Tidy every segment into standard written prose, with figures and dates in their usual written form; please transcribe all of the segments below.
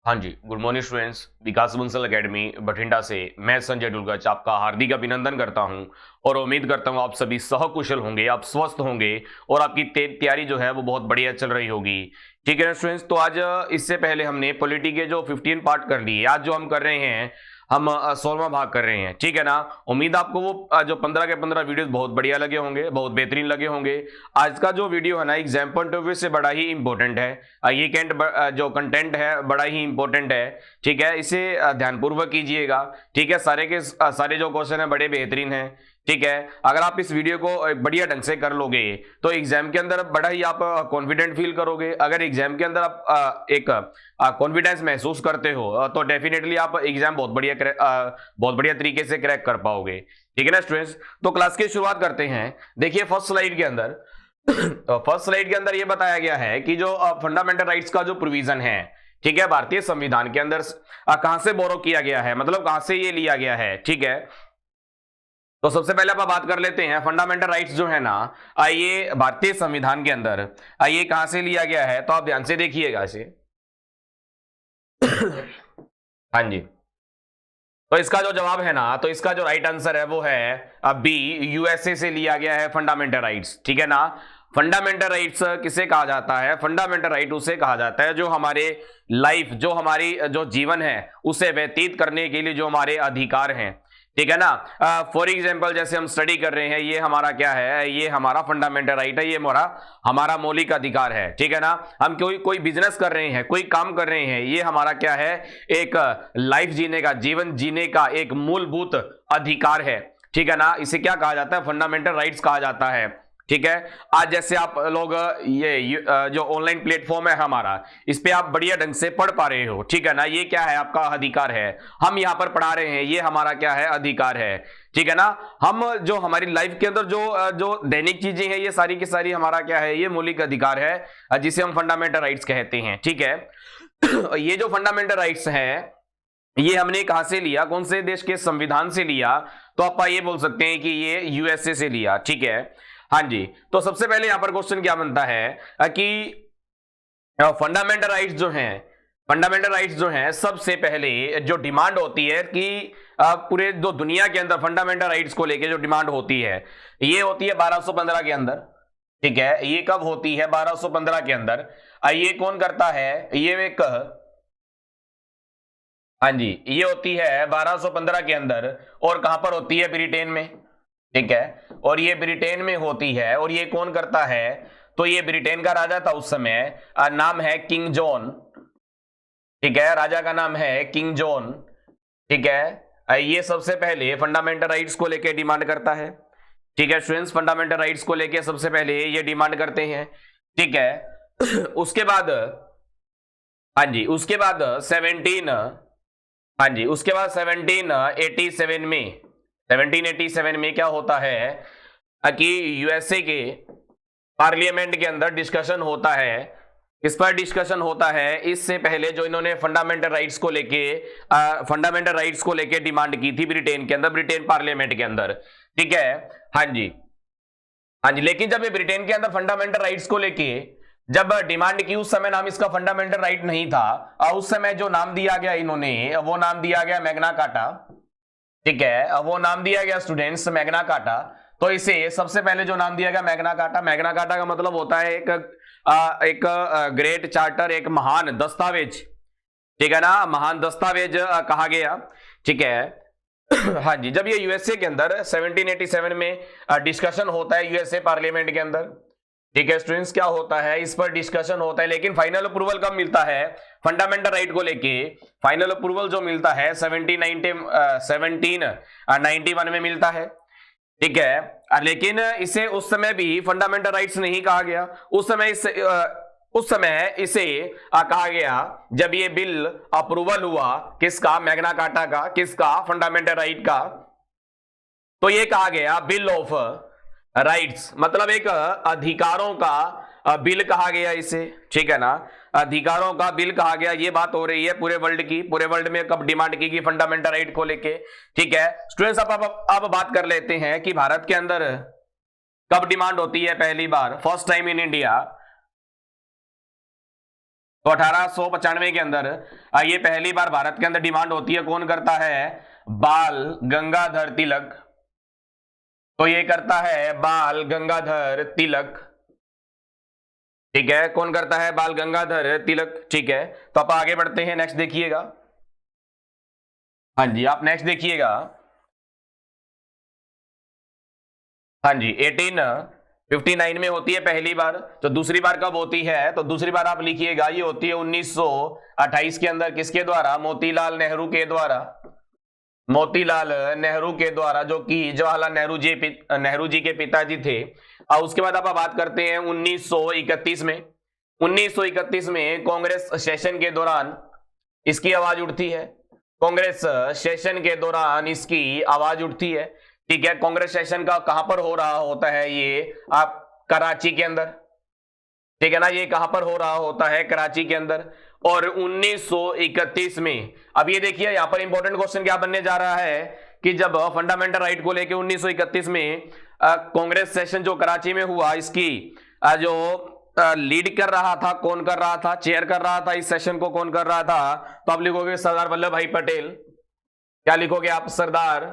हाँ जी, good morning students. विकास Bansal academy Bathinda से मैं संजय डुलगच आपका हार्दिक अभिनंदन करता हूं और उम्मीद करता हूं आप सभी सहकुशल होंगे, आप स्वस्थ होंगे और आपकी तैयारी जो है वो बहुत बढ़िया चल रही होगी। ठीक है ना स्टूडेंट्स। तो आज इससे पहले हमने पॉलिटी के जो 15 पार्ट कर लिए, आज जो हम कर रहे हैं हम 16वां भाग कर रहे हैं। ठीक है ना। उम्मीद आपको वो जो 15 के 15 वीडियोस बहुत बढ़िया लगे होंगे, बहुत बेहतरीन लगे होंगे। आज का जो वीडियो है ना एग्जाम पॉइंट ऑफ व्यू से बड़ा ही इंपॉर्टेंट है। ये जो कंटेंट है बड़ा ही इंपॉर्टेंट है। ठीक है, इसे ध्यानपूर्वक कीजिएगा। ठीक है, सारे के सारे जो क्वेश्चन है बड़े बेहतरीन है। ठीक है, अगर आप इस वीडियो को बढ़िया ढंग से कर लोगे तो एग्जाम के अंदर बड़ा ही आप कॉन्फिडेंट फील करोगे। अगर एग्जाम के अंदर आप एक कॉन्फिडेंस महसूस करते हो तो डेफिनेटली आप एग्जाम बहुत बढ़िया तरीके से क्रैक कर पाओगे। ठीक है ना स्टूडेंट्स। तो क्लास की शुरुआत करते हैं। देखिए फर्स्ट स्लाइड के अंदर फर्स्ट स्लाइड के अंदर यह बताया गया है कि जो फंडामेंटल राइट्स का जो प्रोविजन है, ठीक है, भारतीय संविधान के अंदर कहां से बोरो किया गया है, मतलब कहां से ये लिया गया है। ठीक है, तो सबसे पहले आप बात कर लेते हैं फंडामेंटल राइट्स जो है ना, आइए भारतीय संविधान के अंदर आइए कहां से लिया गया है, तो आप ध्यान से देखिएगा इसे। हाँ जी। तो इसका जो जवाब है ना, तो इसका जो राइट आंसर है वो है बी, यूएसए से लिया गया है फंडामेंटल राइट्स। ठीक है ना। फंडामेंटल राइट्स किसे कहा जाता है? फंडामेंटल राइट उसे कहा जाता है जो हमारे लाइफ, जो हमारी जो जीवन है उसे व्यतीत करने के लिए जो हमारे अधिकार हैं। ठीक है ना। फॉर एग्जाम्पल जैसे हम स्टडी कर रहे हैं, ये हमारा क्या है, ये हमारा फंडामेंटल राइट है, ये हमारा हमारा मौलिक अधिकार है। ठीक है ना। हम कोई कोई बिजनेस कर रहे हैं, कोई काम कर रहे हैं, ये हमारा क्या है, एक लाइफ जीने का, जीवन जीने का एक मूलभूत अधिकार है। ठीक है ना। इसे क्या कहा जाता है? फंडामेंटल राइट्स कहा जाता है। ठीक है। आज जैसे आप लोग जो ऑनलाइन प्लेटफॉर्म है हमारा, इस पे आप बढ़िया ढंग से पढ़ पा रहे हो। ठीक है ना। ये क्या है? आपका अधिकार है। हम यहाँ पर पढ़ा रहे हैं, ये हमारा क्या है? अधिकार है। ठीक है ना। हम जो हमारी लाइफ के अंदर जो दैनिक चीजें हैं, ये सारी की सारी हमारा क्या है? ये मौलिक अधिकार है, जिसे हम फंडामेंटल राइट्स कहते हैं। ठीक है। ये जो फंडामेंटल राइट्स हैं, ये हमने कहां से लिया, कौन से देश के संविधान से लिया? तो आप ये बोल सकते हैं कि ये यूएसए से लिया। ठीक है। हाँ जी। तो सबसे पहले यहां पर क्वेश्चन क्या बनता है कि फंडामेंटल राइट्स जो हैं, फंडामेंटल राइट्स जो हैं, सबसे पहले जो डिमांड होती है कि पूरे जो दुनिया के अंदर फंडामेंटल राइट्स को लेके जो डिमांड होती है, ये होती है 1215 के अंदर। ठीक है। ये कब होती है? 1215 के अंदर। ये कौन करता है? ये एक, हाँ जी, ये होती है 1215 के अंदर। और कहां पर होती है? ब्रिटेन में। ठीक है। और ये ब्रिटेन में होती है। और ये कौन करता है? तो ये ब्रिटेन का राजा था उस समय, नाम है किंग जॉन। ठीक है, राजा का नाम है किंग जॉन। ठीक है। ये सबसे पहले फंडामेंटल राइट्स को लेके डिमांड करता है। ठीक है स्टूडेंट्स, फंडामेंटल राइट्स को लेके सबसे पहले ये डिमांड करते हैं। ठीक है। उसके बाद, हाँ जी, उसके बाद 17, हाँ जी, उसके बाद 1787 में, 1787 में क्या होता है कि यूएसए के पार्लियामेंट के अंदर डिस्कशन होता है। इस पर डिस्कशन होता है। इससे पहले जो इन्होंने फंडामेंटल राइट्स को लेके डिमांड की थी ब्रिटेन के अंदर, ब्रिटेन पार्लियामेंट के अंदर। ठीक है। हाँ जी। हाँ जी, लेकिन जब ये ब्रिटेन के अंदर फंडामेंटल राइट्स को लेके जब डिमांड की, उस समय नाम इसका फंडामेंटल राइट नहीं था। उस समय जो नाम दिया गया इन्होंने, वो नाम दिया गया मैग्ना कार्टा। ठीक है। वो नाम दिया गया स्टूडेंट्स मैग्ना कार्टा। तो इसे सबसे पहले जो नाम दिया गया मैग्ना कार्टा, मैग्ना कार्टा का मतलब होता है एक ग्रेट चार्टर, एक महान दस्तावेज। ठीक है ना, महान दस्तावेज कहा गया। ठीक है। हाँ जी, जब ये यूएसए के अंदर 1787 में डिस्कशन होता है यूएसए पार्लियामेंट के अंदर। ठीक है स्टूडेंट्स, क्या होता है, इस पर डिस्कशन होता है, लेकिन फाइनल अप्रूवल कब मिलता है फंडामेंटल राइट को लेके? फाइनल अप्रूवल जो मिलता है 1791 में मिलता है। ठीक है। लेकिन इसे उस समय भी फंडामेंटल राइट्स नहीं कहा गया। उस समय इसे कहा गया जब ये बिल अप्रूवल हुआ, किसका? मैग्ना कार्टा का। किसका? फंडामेंटल राइट का। तो ये कहा गया बिल ऑफ राइट्स, मतलब एक अधिकारों का बिल कहा गया इसे। ठीक है ना, अधिकारों का बिल कहा गया। ये बात हो रही है पूरे वर्ल्ड की। पूरे वर्ल्ड में कब डिमांड की गई फंडामेंटल राइट को लेके? ठीक है स्टूडेंट्स, अब बात कर लेते हैं कि भारत के अंदर कब डिमांड होती है पहली बार, फर्स्ट टाइम इन इंडिया। तो 1895 के अंदर ये पहली बार भारत के अंदर डिमांड होती है। कौन करता है? बाल गंगाधर तिलक। तो ये करता है बाल गंगाधर तिलक। ठीक है, कौन करता है? बाल गंगाधर तिलक। ठीक है, तो आप आगे बढ़ते हैं, नेक्स्ट देखिएगा। हाँ जी, आप नेक्स्ट देखिएगा। हाँ जी, 1859 में होती है पहली बार। तो दूसरी बार कब होती है? तो दूसरी बार आप लिखिएगा, ये होती है 1928 के अंदर। किसके द्वारा? मोतीलाल नेहरू के द्वारा। मोतीलाल नेहरू के द्वारा, जो कि जवाहरलाल नेहरू जी के पिताजी थे। और उसके बाद आप बात करते हैं 1931 में। 1931 में कांग्रेस सेशन के दौरान इसकी आवाज उठती है। कांग्रेस सेशन के दौरान इसकी आवाज उठती है। ठीक है, कांग्रेस सेशन का कहां पर हो रहा होता है? ये आप कराची के अंदर। ठीक है ना, ये कहां पर हो रहा होता है? कराची के अंदर। और 1931 में, अब ये देखिए यहां पर इंपॉर्टेंट क्वेश्चन क्या बनने जा रहा है कि जब फंडामेंटल राइट को लेकर 1931 में कांग्रेस सेशन जो कराची में हुआ, इसकी जो लीड कर रहा था, कौन कर रहा था? चेयर कर रहा था इस सेशन को, कौन कर रहा था? तो आप लिखोगे सरदार वल्लभ भाई पटेल। क्या लिखोगे आप? सरदार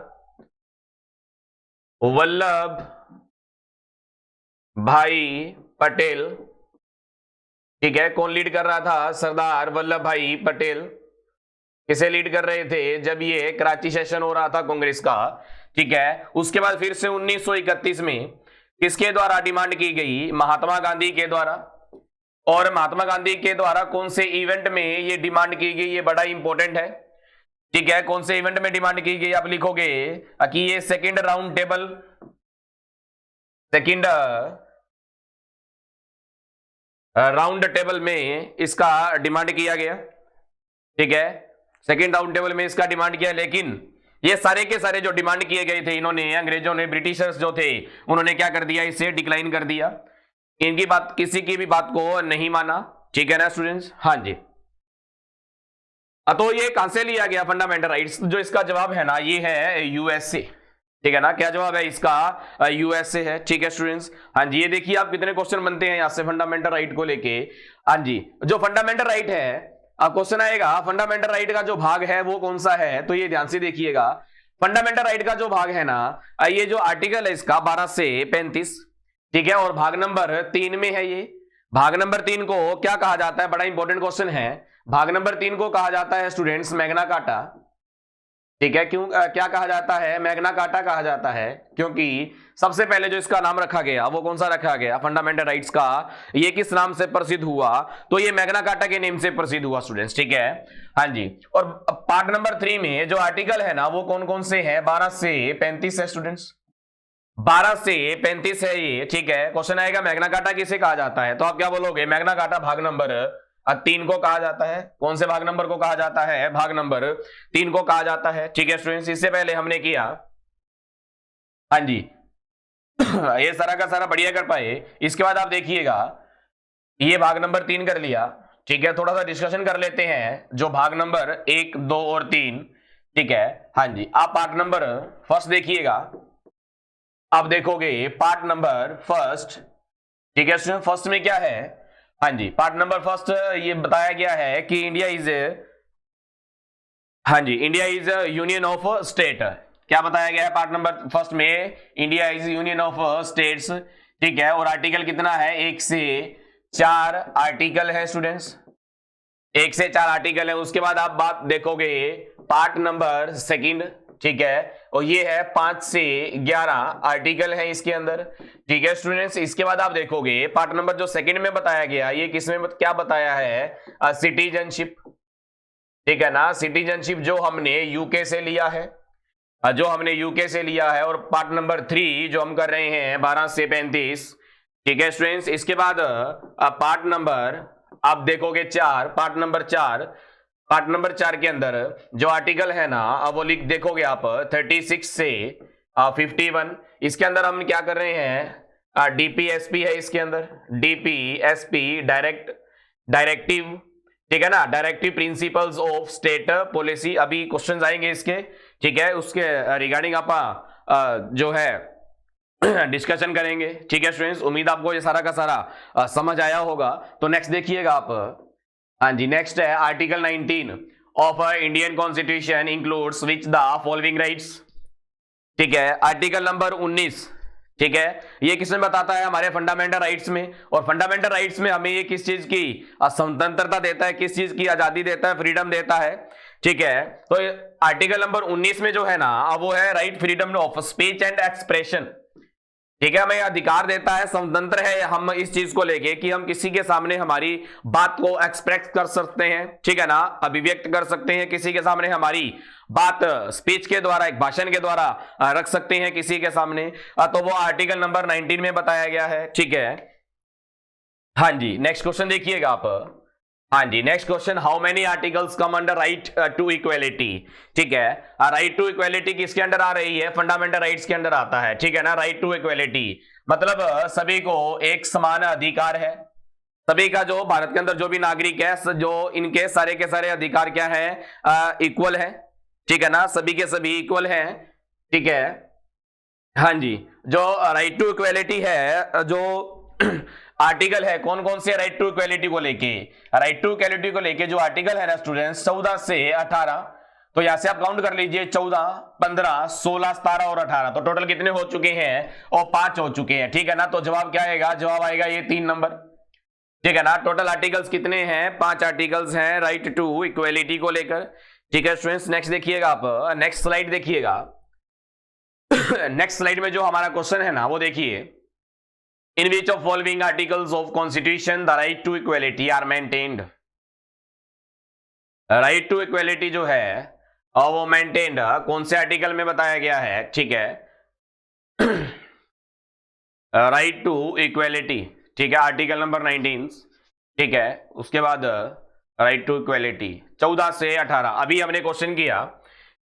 वल्लभ भाई पटेल। ठीक है, कौन लीड कर रहा था? सरदार वल्लभ भाई पटेल। किसे लीड कर रहे थे जब ये कराची सेशन हो रहा था कांग्रेस का? ठीक है, उसके बाद फिर से 1931 में किसके द्वारा डिमांड की गई? महात्मा गांधी के द्वारा। और महात्मा गांधी के द्वारा कौन से इवेंट में ये डिमांड की गई? ये बड़ा इंपॉर्टेंट है। ठीक है, कौन से इवेंट में डिमांड की गई? आप लिखोगे कि ये second round table, second round table में इसका डिमांड किया गया। ठीक है, सेकंड राउंड टेबल में इसका डिमांड किया। लेकिन ये सारे के सारे जो डिमांड किए गए थे, इन्होंने, अंग्रेजों ने, ब्रिटिशर्स जो थे, उन्होंने क्या कर दिया? इसे डिक्लाइन कर दिया। इनकी बात, किसी की भी बात को नहीं माना। ठीक है ना स्टूडेंट्स? हाँ जी। तो ये कहां से लिया गया फंडामेंटल राइट्स? जो इसका जवाब है ना, ये है यूएसए। ठीक है ना, क्या जवाब है इसका? यूएसए है। ठीक है स्टूडेंट्स? हाँ जी, ये देखिए आप कितने क्वेश्चन बनते हैं यहां से फंडामेंटल राइट को लेके। हाँ जी, जो फंडामेंटल राइट है, अब क्वेश्चन आएगा फंडामेंटल राइट का जो भाग है वो कौन सा है? तो ये ध्यान से देखिएगा, फंडामेंटल राइट का जो भाग है ना, ये जो आर्टिकल है इसका 12 से 35। ठीक है, और भाग नंबर 3 में है ये। भाग नंबर 3 को क्या कहा जाता है? बड़ा इंपॉर्टेंट क्वेश्चन है। भाग नंबर 3 को कहा जाता है स्टूडेंट्स मैग्ना कार्टा। ठीक है, क्यों क्या कहा जाता है? मैग्ना कार्टा कहा जाता है, क्योंकि सबसे पहले जो इसका नाम रखा गया वो कौन सा रखा गया फंडामेंटल राइट्स का? ये किस नाम से प्रसिद्ध हुआ? तो ये मैग्ना कार्टा के नेम से प्रसिद्ध हुआ स्टूडेंट्स। ठीक है, हाँ जी। और पार्ट नंबर 3 में जो आर्टिकल है ना, वो कौन कौन से हैं? 12 से 35 है स्टूडेंट्स, 12 से 35 है ये। ठीक है, क्वेश्चन आएगा मैग्ना कार्टा किसे कहा जाता है? तो आप क्या बोलोगे? मैग्ना कार्टा भाग नंबर 3 को कहा जाता है। कौन से भाग नंबर को कहा जाता है? भाग नंबर 3 को कहा जाता है। ठीक है स्टूडेंट्स, इससे पहले हमने किया, हाँ जी ये सारा का सारा बढ़िया कर पाए। इसके बाद आप देखिएगा, ये भाग नंबर 3 कर लिया। ठीक है, थोड़ा सा डिस्कशन कर लेते हैं जो भाग नंबर 1, 2 और 3। ठीक है, हाँ जी, आप पार्ट नंबर फर्स्ट देखिएगा। आप देखोगे पार्ट नंबर फर्स्ट। ठीक है स्टूडेंट, फर्स्ट में क्या है? हाँ जी, पार्ट नंबर फर्स्ट ये बताया गया है कि इंडिया इज ए, हाँ जी, India is union of state. क्या बताया गया है पार्ट नंबर फर्स्ट में? India is union of states. ठीक है, और आर्टिकल कितना है? 1 से 4 आर्टिकल है स्टूडेंट्स, 1 से 4 आर्टिकल है। उसके बाद आप बात देखोगे पार्ट नंबर सेकंड। ठीक है, और ये है 5 से 11 आर्टिकल है इसके अंदर। ठीक है स्टूडेंट्स, इसके बाद आप देखोगे पार्ट नंबर जो सेकंड में बताया गया, ये किसमें क्या बताया है? सिटीजनशिप। ठीक है ना, सिटीजनशिप जो हमने यूके से लिया है, जो हमने यूके से लिया है। और पार्ट नंबर 3 जो हम कर रहे हैं 12 से 35। ठीक है स्टूडेंट्स, इसके बाद पार्ट नंबर आप देखोगे 4, पार्ट नंबर 4। पार्ट नंबर 4 के अंदर जो आर्टिकल है ना, वो लिख देखोगे आप 36 से 51। इसके अंदर हम क्या कर रहे हैं? डीपीएसपी है इसके अंदर, डीपीएसपी डायरेक्टिव। ठीक है ना, directive principles of state policy. अभी क्वेश्चंस आएंगे इसके। ठीक है, उसके रिगार्डिंग आप जो है डिस्कशन करेंगे। ठीक है स्टूडेंट्स, उम्मीद आपको ये सारा का सारा समझ आया होगा। तो नेक्स्ट देखिएगा आप, हाँ जी, नेक्स्ट है article 19 of Indian constitution includes which the following rights. ठीक है, आर्टिकल नंबर 19, ठीक है, ये किसमें बताता है? हमारे फंडामेंटल राइट्स में। और फंडामेंटल राइट्स में हमें ये किस चीज की स्वतंत्रता देता है, किस चीज की आजादी देता है, फ्रीडम देता है। ठीक है, तो आर्टिकल नंबर 19 में जो है ना, वो है right freedom of speech and expression. ठीक है, हमें अधिकार देता है, स्वतंत्र है हम इस चीज को लेके कि हम किसी के सामने हमारी बात को एक्सप्रेस कर सकते हैं। ठीक है ना, अभिव्यक्त कर सकते हैं, किसी के सामने हमारी बात स्पीच के द्वारा, एक भाषण के द्वारा रख सकते हैं किसी के सामने। तो वो आर्टिकल नंबर 19 में बताया गया है। ठीक है, हाँ जी, नेक्स्ट क्वेश्चन देखिएगा आप। हाँ जी, next question, how many articles come under right to equality. ठीक है, राइट टू इक्वेलिटी किसके अंडर आ रही है? फंडामेंटल राइट्स के अंडर आता है। ठीक है ना, राइट टू इक्वेलिटी मतलब सभी को एक समान अधिकार है। सभी का जो भारत के अंदर जो भी नागरिक है, जो इनके सारे के सारे अधिकार क्या है? इक्वल है। ठीक है ना, सभी के सभी इक्वल है। ठीक है, हाँ जी, जो राइट टू इक्वेलिटी है, जो आर्टिकल है, कौन कौन से राइट टू इक्वेलिटी को लेके? राइट टू इक्वेलिटी को लेके जो आर्टिकल है ना स्टूडेंट्स, 14 से 18। तो यहां से आप काउंट कर लीजिए, 14, 15, 16, 17 और 18। तो टोटल कितने हो चुके हैं? और 5 हो चुके हैं। ठीक है ना, तो जवाब क्या आएगा? जवाब आएगा ये 3 नंबर। ठीक है ना, टोटल आर्टिकल्स कितने हैं? 5 आर्टिकल्स हैं राइट टू इक्वेलिटी को लेकर। ठीक है स्टूडेंट्स, नेक्स्ट देखिएगा आप, नेक्स्ट स्लाइड देखिएगा। नेक्स्ट स्लाइड में जो हमारा क्वेश्चन है ना, वो देखिए, in which of following articles of constitution the right to equality are maintained. Right to equality जो है वो मेंटेन्ड कौन से आर्टिकल में बताया गया है? ठीक है, राइट टू इक्वेलिटी। ठीक है, आर्टिकल नंबर 19। ठीक है, उसके बाद राइट टू इक्वेलिटी 14 से 18 अभी हमने क्वेश्चन किया।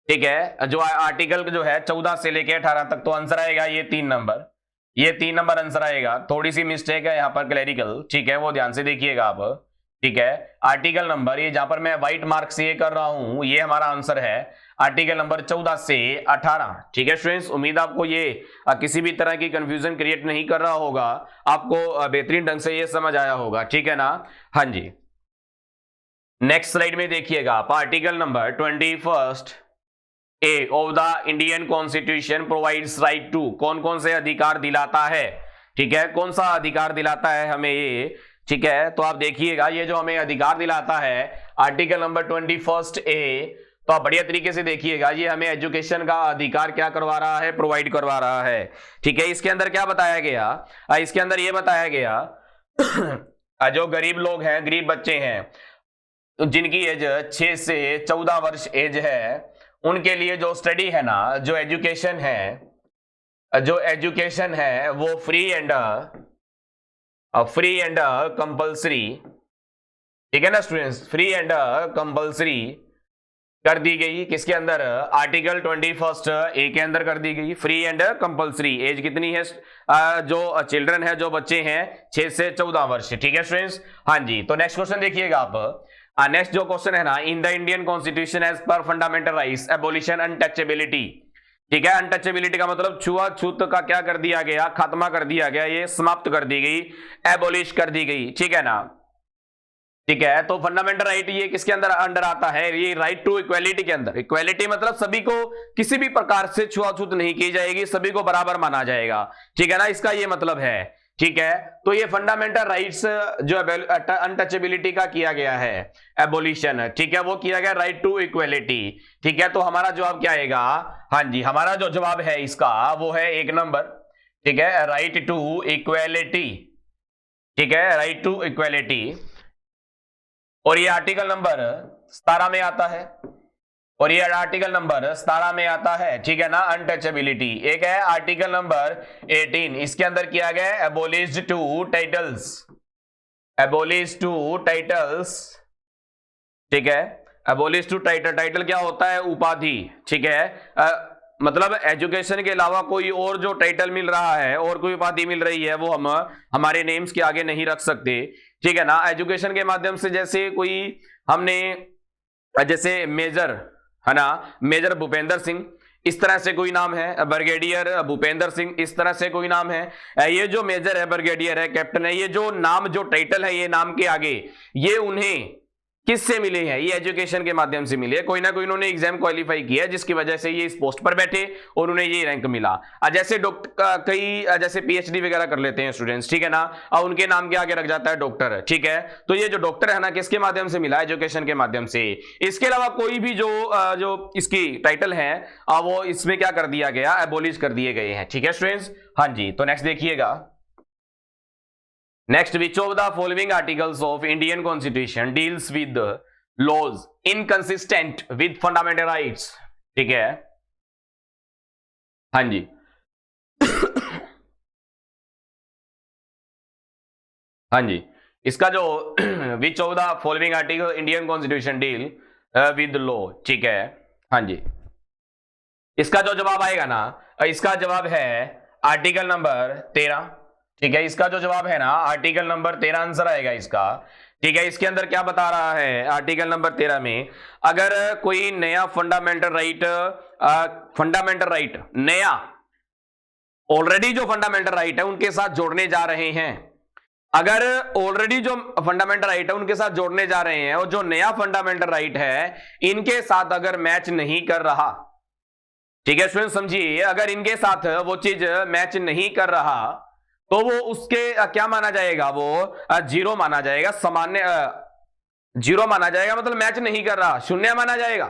ठीक है, जो आर्टिकल जो है 14 से लेके 18 तक, तो आंसर आएगा ये 3 नंबर। ये 3 नंबर आंसर आएगा। थोड़ी सी मिस्टेक है यहाँ पर क्लैरिकल। ठीक है, वो ध्यान से देखिएगा आप। ठीक है, आर्टिकल नंबर, ये जहां पर मैं व्हाइट मार्क से ये कर रहा हूं, ये हमारा आंसर है आर्टिकल नंबर 14 से 18। ठीक है स्टूडेंट्स, उम्मीद आपको ये किसी भी तरह की कंफ्यूजन क्रिएट नहीं कर रहा होगा, आपको बेहतरीन ढंग से ये समझ आया होगा। ठीक है ना, हाँ जी, नेक्स्ट स्लाइड में देखिएगा आप, article number 21 A of the Indian constitution provides right to, कौन कौन से अधिकार दिलाता है? ठीक है, कौन सा अधिकार दिलाता है हमें ये? ठीक है, तो आप देखिएगा, ये जो हमें अधिकार दिलाता है आर्टिकल नंबर 21 ए, तो आप बढ़िया तरीके से देखिएगा, ये हमें एजुकेशन का अधिकार क्या करवा रहा है? प्रोवाइड करवा रहा है। ठीक है, इसके अंदर क्या बताया गया? इसके अंदर ये बताया गया जो गरीब लोग हैं, गरीब बच्चे हैं, जिनकी एज 6 से 14 वर्ष एज है, उनके लिए जो स्टडी है ना, जो एजुकेशन है वो फ्री एंड कंपल्सरी। ठीक है ना स्टूडेंट्स, फ्री एंड कंपल्सरी कर दी गई। किसके अंदर? आर्टिकल 21 ए के अंदर कर दी गई, फ्री एंड कंपल्सरी। एज कितनी है? जो चिल्ड्रन है, जो बच्चे हैं 6 से 14 वर्ष। ठीक है स्टूडेंट्स, हाँ जी, तो नेक्स्ट क्वेश्चन देखिएगा आप। नेक्स्ट जो क्वेश्चन है ना, in the Indian constitution as per fundamental rights abolition untouchability. ठीक है, अनटचेबिलिटी का मतलब छुआछूत का क्या कर दिया गया? खात्मा कर दिया गया, ये समाप्त कर दी गई, एबोलिश कर दी गई। ठीक है ना, ठीक है, तो फंडामेंटल राइट ये किसके अंदर अंडर आता है? ये राइट टू इक्वेलिटी के अंदर। इक्वेलिटी मतलब सभी को किसी भी प्रकार से छुआछूत नहीं की जाएगी, सभी को बराबर माना जाएगा। ठीक है ना, इसका ये मतलब है। ठीक है, तो ये फंडामेंटल राइट्स जो अनटचेबिलिटी का किया गया है एबोलिशन, ठीक है, वो किया गया राइट टू इक्वेलिटी। ठीक है, तो हमारा जवाब क्या आएगा? हाँ जी, हमारा जो जवाब है इसका वो है 1 नंबर। ठीक है, राइट टू इक्वेलिटी। ठीक है, राइट टू इक्वेलिटी, और ये आर्टिकल नंबर 17 में आता है, और ये आर्टिकल नंबर 17 में आता है। ठीक है ना, अनटचेबिलिटी। एक है आर्टिकल नंबर 18, इसके अंदर किया गया abolished to titles, abolish to titles. ठीक है, एबोलिश टू टाइटल, टाइटल क्या होता है? उपाधि। ठीक है, मतलब एजुकेशन के अलावा कोई और जो टाइटल मिल रहा है और कोई उपाधि मिल रही है, वो हम हमारे नेम्स के आगे नहीं रख सकते। ठीक है ना, एजुकेशन के माध्यम से जैसे कोई हमने, जैसे मेजर है ना, मेजर भूपेंद्र सिंह, इस तरह से कोई नाम है, ब्रिगेडियर भूपेंद्र सिंह, इस तरह से कोई नाम है। ये जो मेजर है, ब्रिगेडियर है, कैप्टन है, ये जो नाम, जो टाइटल है, ये नाम के आगे ये उन्हें किससे मिले हैं? ये एजुकेशन के माध्यम से मिले, कोई ना कोई इन्होंने एग्जाम क्वालिफाई किया जिसकी वजह से ये इस पोस्ट पर बैठे और उन्हें ये रैंक मिला। जैसे डॉक्टर, कई जैसे पीएचडी वगैरह कर लेते हैं स्टूडेंट्स, ठीक है ना, और उनके नाम के आगे रख जाता है डॉक्टर, ठीक है। तो ये जो डॉक्टर है ना, किसके माध्यम से मिला? एजुकेशन के माध्यम से। इसके अलावा कोई भी जो इसकी टाइटल है वो इसमें क्या कर दिया गया? एबोलिश कर दिए गए हैं, ठीक है स्टूडेंट्स। हाँ जी, तो नेक्स्ट देखिएगा। Next, which of the following articles of Indian Constitution deals with laws inconsistent with fundamental rights? ठीक है, हाँ जी। हाँ जी, इसका जो which of the following article Indian constitution deal with law, ठीक है, हाँ जी। इसका जो जवाब आएगा ना, इसका जवाब है आर्टिकल नंबर 13, ठीक है। इसका जो जवाब है ना, आर्टिकल नंबर 13 आंसर आएगा इसका, ठीक है। इसके अंदर क्या बता रहा है आर्टिकल नंबर 13 में? अगर कोई नया फंडामेंटल राइट नया ऑलरेडी जो फंडामेंटल राइट है उनके साथ जोड़ने जा रहे हैं, अगर ऑलरेडी जो फंडामेंटल राइट है उनके साथ जोड़ने जा रहे हैं और जो नया फंडामेंटल राइट है इनके साथ अगर मैच नहीं कर रहा, ठीक है स्टूडेंट, समझिए, अगर इनके साथ वो चीज मैच नहीं कर रहा तो वो उसके क्या माना जाएगा? वो जीरो माना जाएगा, सामान्य जीरो माना जाएगा, मतलब मैच नहीं कर रहा, शून्य माना जाएगा,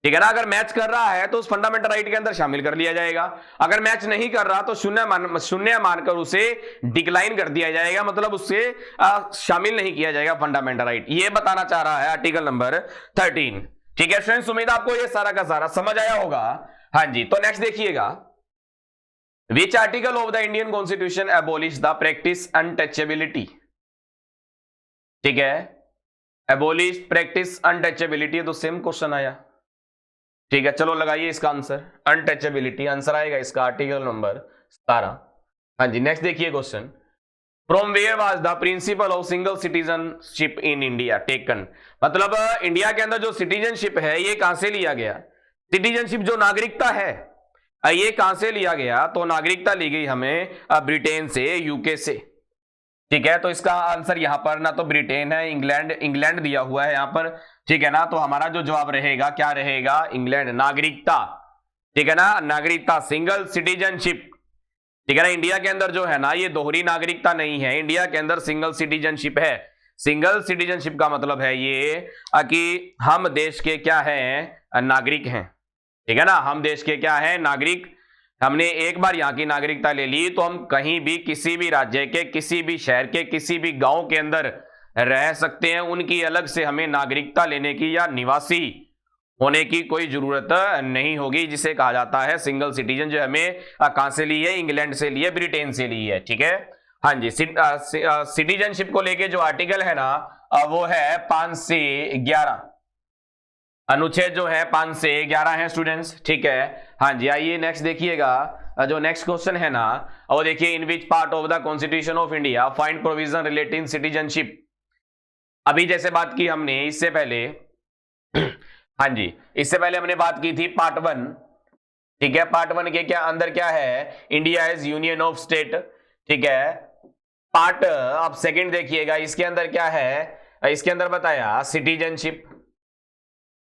ठीक है ना। अगर मैच कर रहा है तो उस फंडामेंटल राइट के अंदर शामिल कर लिया जाएगा, अगर मैच नहीं कर रहा तो शून्य मानकर उसे डिक्लाइन कर दिया जाएगा, मतलब उससे शामिल नहीं किया जाएगा फंडामेंटल राइट। ये बताना चाह रहा है आर्टिकल नंबर 13, ठीक है फ्रेंड्स। उम्मीद आपको ये सारा का सारा समझ आया होगा। हाँ जी, तो नेक्स्ट देखिएगा। Which article of the Indian Constitution abolish the practice untouchability? ठीक है, abolish practice untouchability, तो सेम क्वेश्चन आया, ठीक है। चलो लगाइए इसका आंसर, अनटचेबिलिटी आंसर आएगा इसका आर्टिकल नंबर 17। हाँ जी, नेक्स्ट देखिए question. From where was the principle of single citizenship in India taken? मतलब इंडिया के अंदर जो सिटीजनशिप है ये कहां से लिया गया? सिटीजनशिप जो नागरिकता है ये कहां से लिया गया? तो नागरिकता ली गई हमें ब्रिटेन से, यूके से, ठीक है। तो इसका आंसर यहां पर ना तो ब्रिटेन है, इंग्लैंड दिया हुआ है यहां पर, ठीक है ना। तो हमारा जो जवाब रहेगा क्या रहेगा? इंग्लैंड। नागरिकता, ठीक है ना, नागरिकता, सिंगल सिटीजनशिप, ठीक है ना। इंडिया के अंदर जो है ना ये दोहरी नागरिकता नहीं है, इंडिया के अंदर सिंगल सिटीजनशिप है। सिंगल सिटीजनशिप का मतलब है ये कि हम देश के क्या है? नागरिक हैं, ठीक है ना। हम देश के क्या है? नागरिक। हमने एक बार यहां की नागरिकता ले ली तो हम कहीं भी, किसी भी राज्य के, किसी भी शहर के, किसी भी गांव के अंदर रह सकते हैं। उनकी अलग से हमें नागरिकता लेने की या निवासी होने की कोई जरूरत नहीं होगी, जिसे कहा जाता है सिंगल सिटीजन, जो हमें कहां से ली है? इंग्लैंड से ली है, ब्रिटेन से ली है, ठीक है। हाँ जी, सिटीजनशिप को लेके जो आर्टिकल है ना वो है 5 से 11, अनुच्छेद जो है 5 से 11 है स्टूडेंट्स, ठीक है। हाँ जी, आइए नेक्स्ट देखिएगा। जो नेक्स्ट क्वेश्चन है ना वो देखिए, in which part of the constitution of India find provision relating citizenship? अभी जैसे बात की हमने इससे पहले हाँ जी, इससे पहले हमने बात की थी पार्ट 1, ठीक है। पार्ट 1 के क्या अंदर क्या है? India is union of state, ठीक है। पार्ट अब सेकंड देखिएगा, इसके अंदर क्या है? इसके अंदर बताया सिटीजनशिप,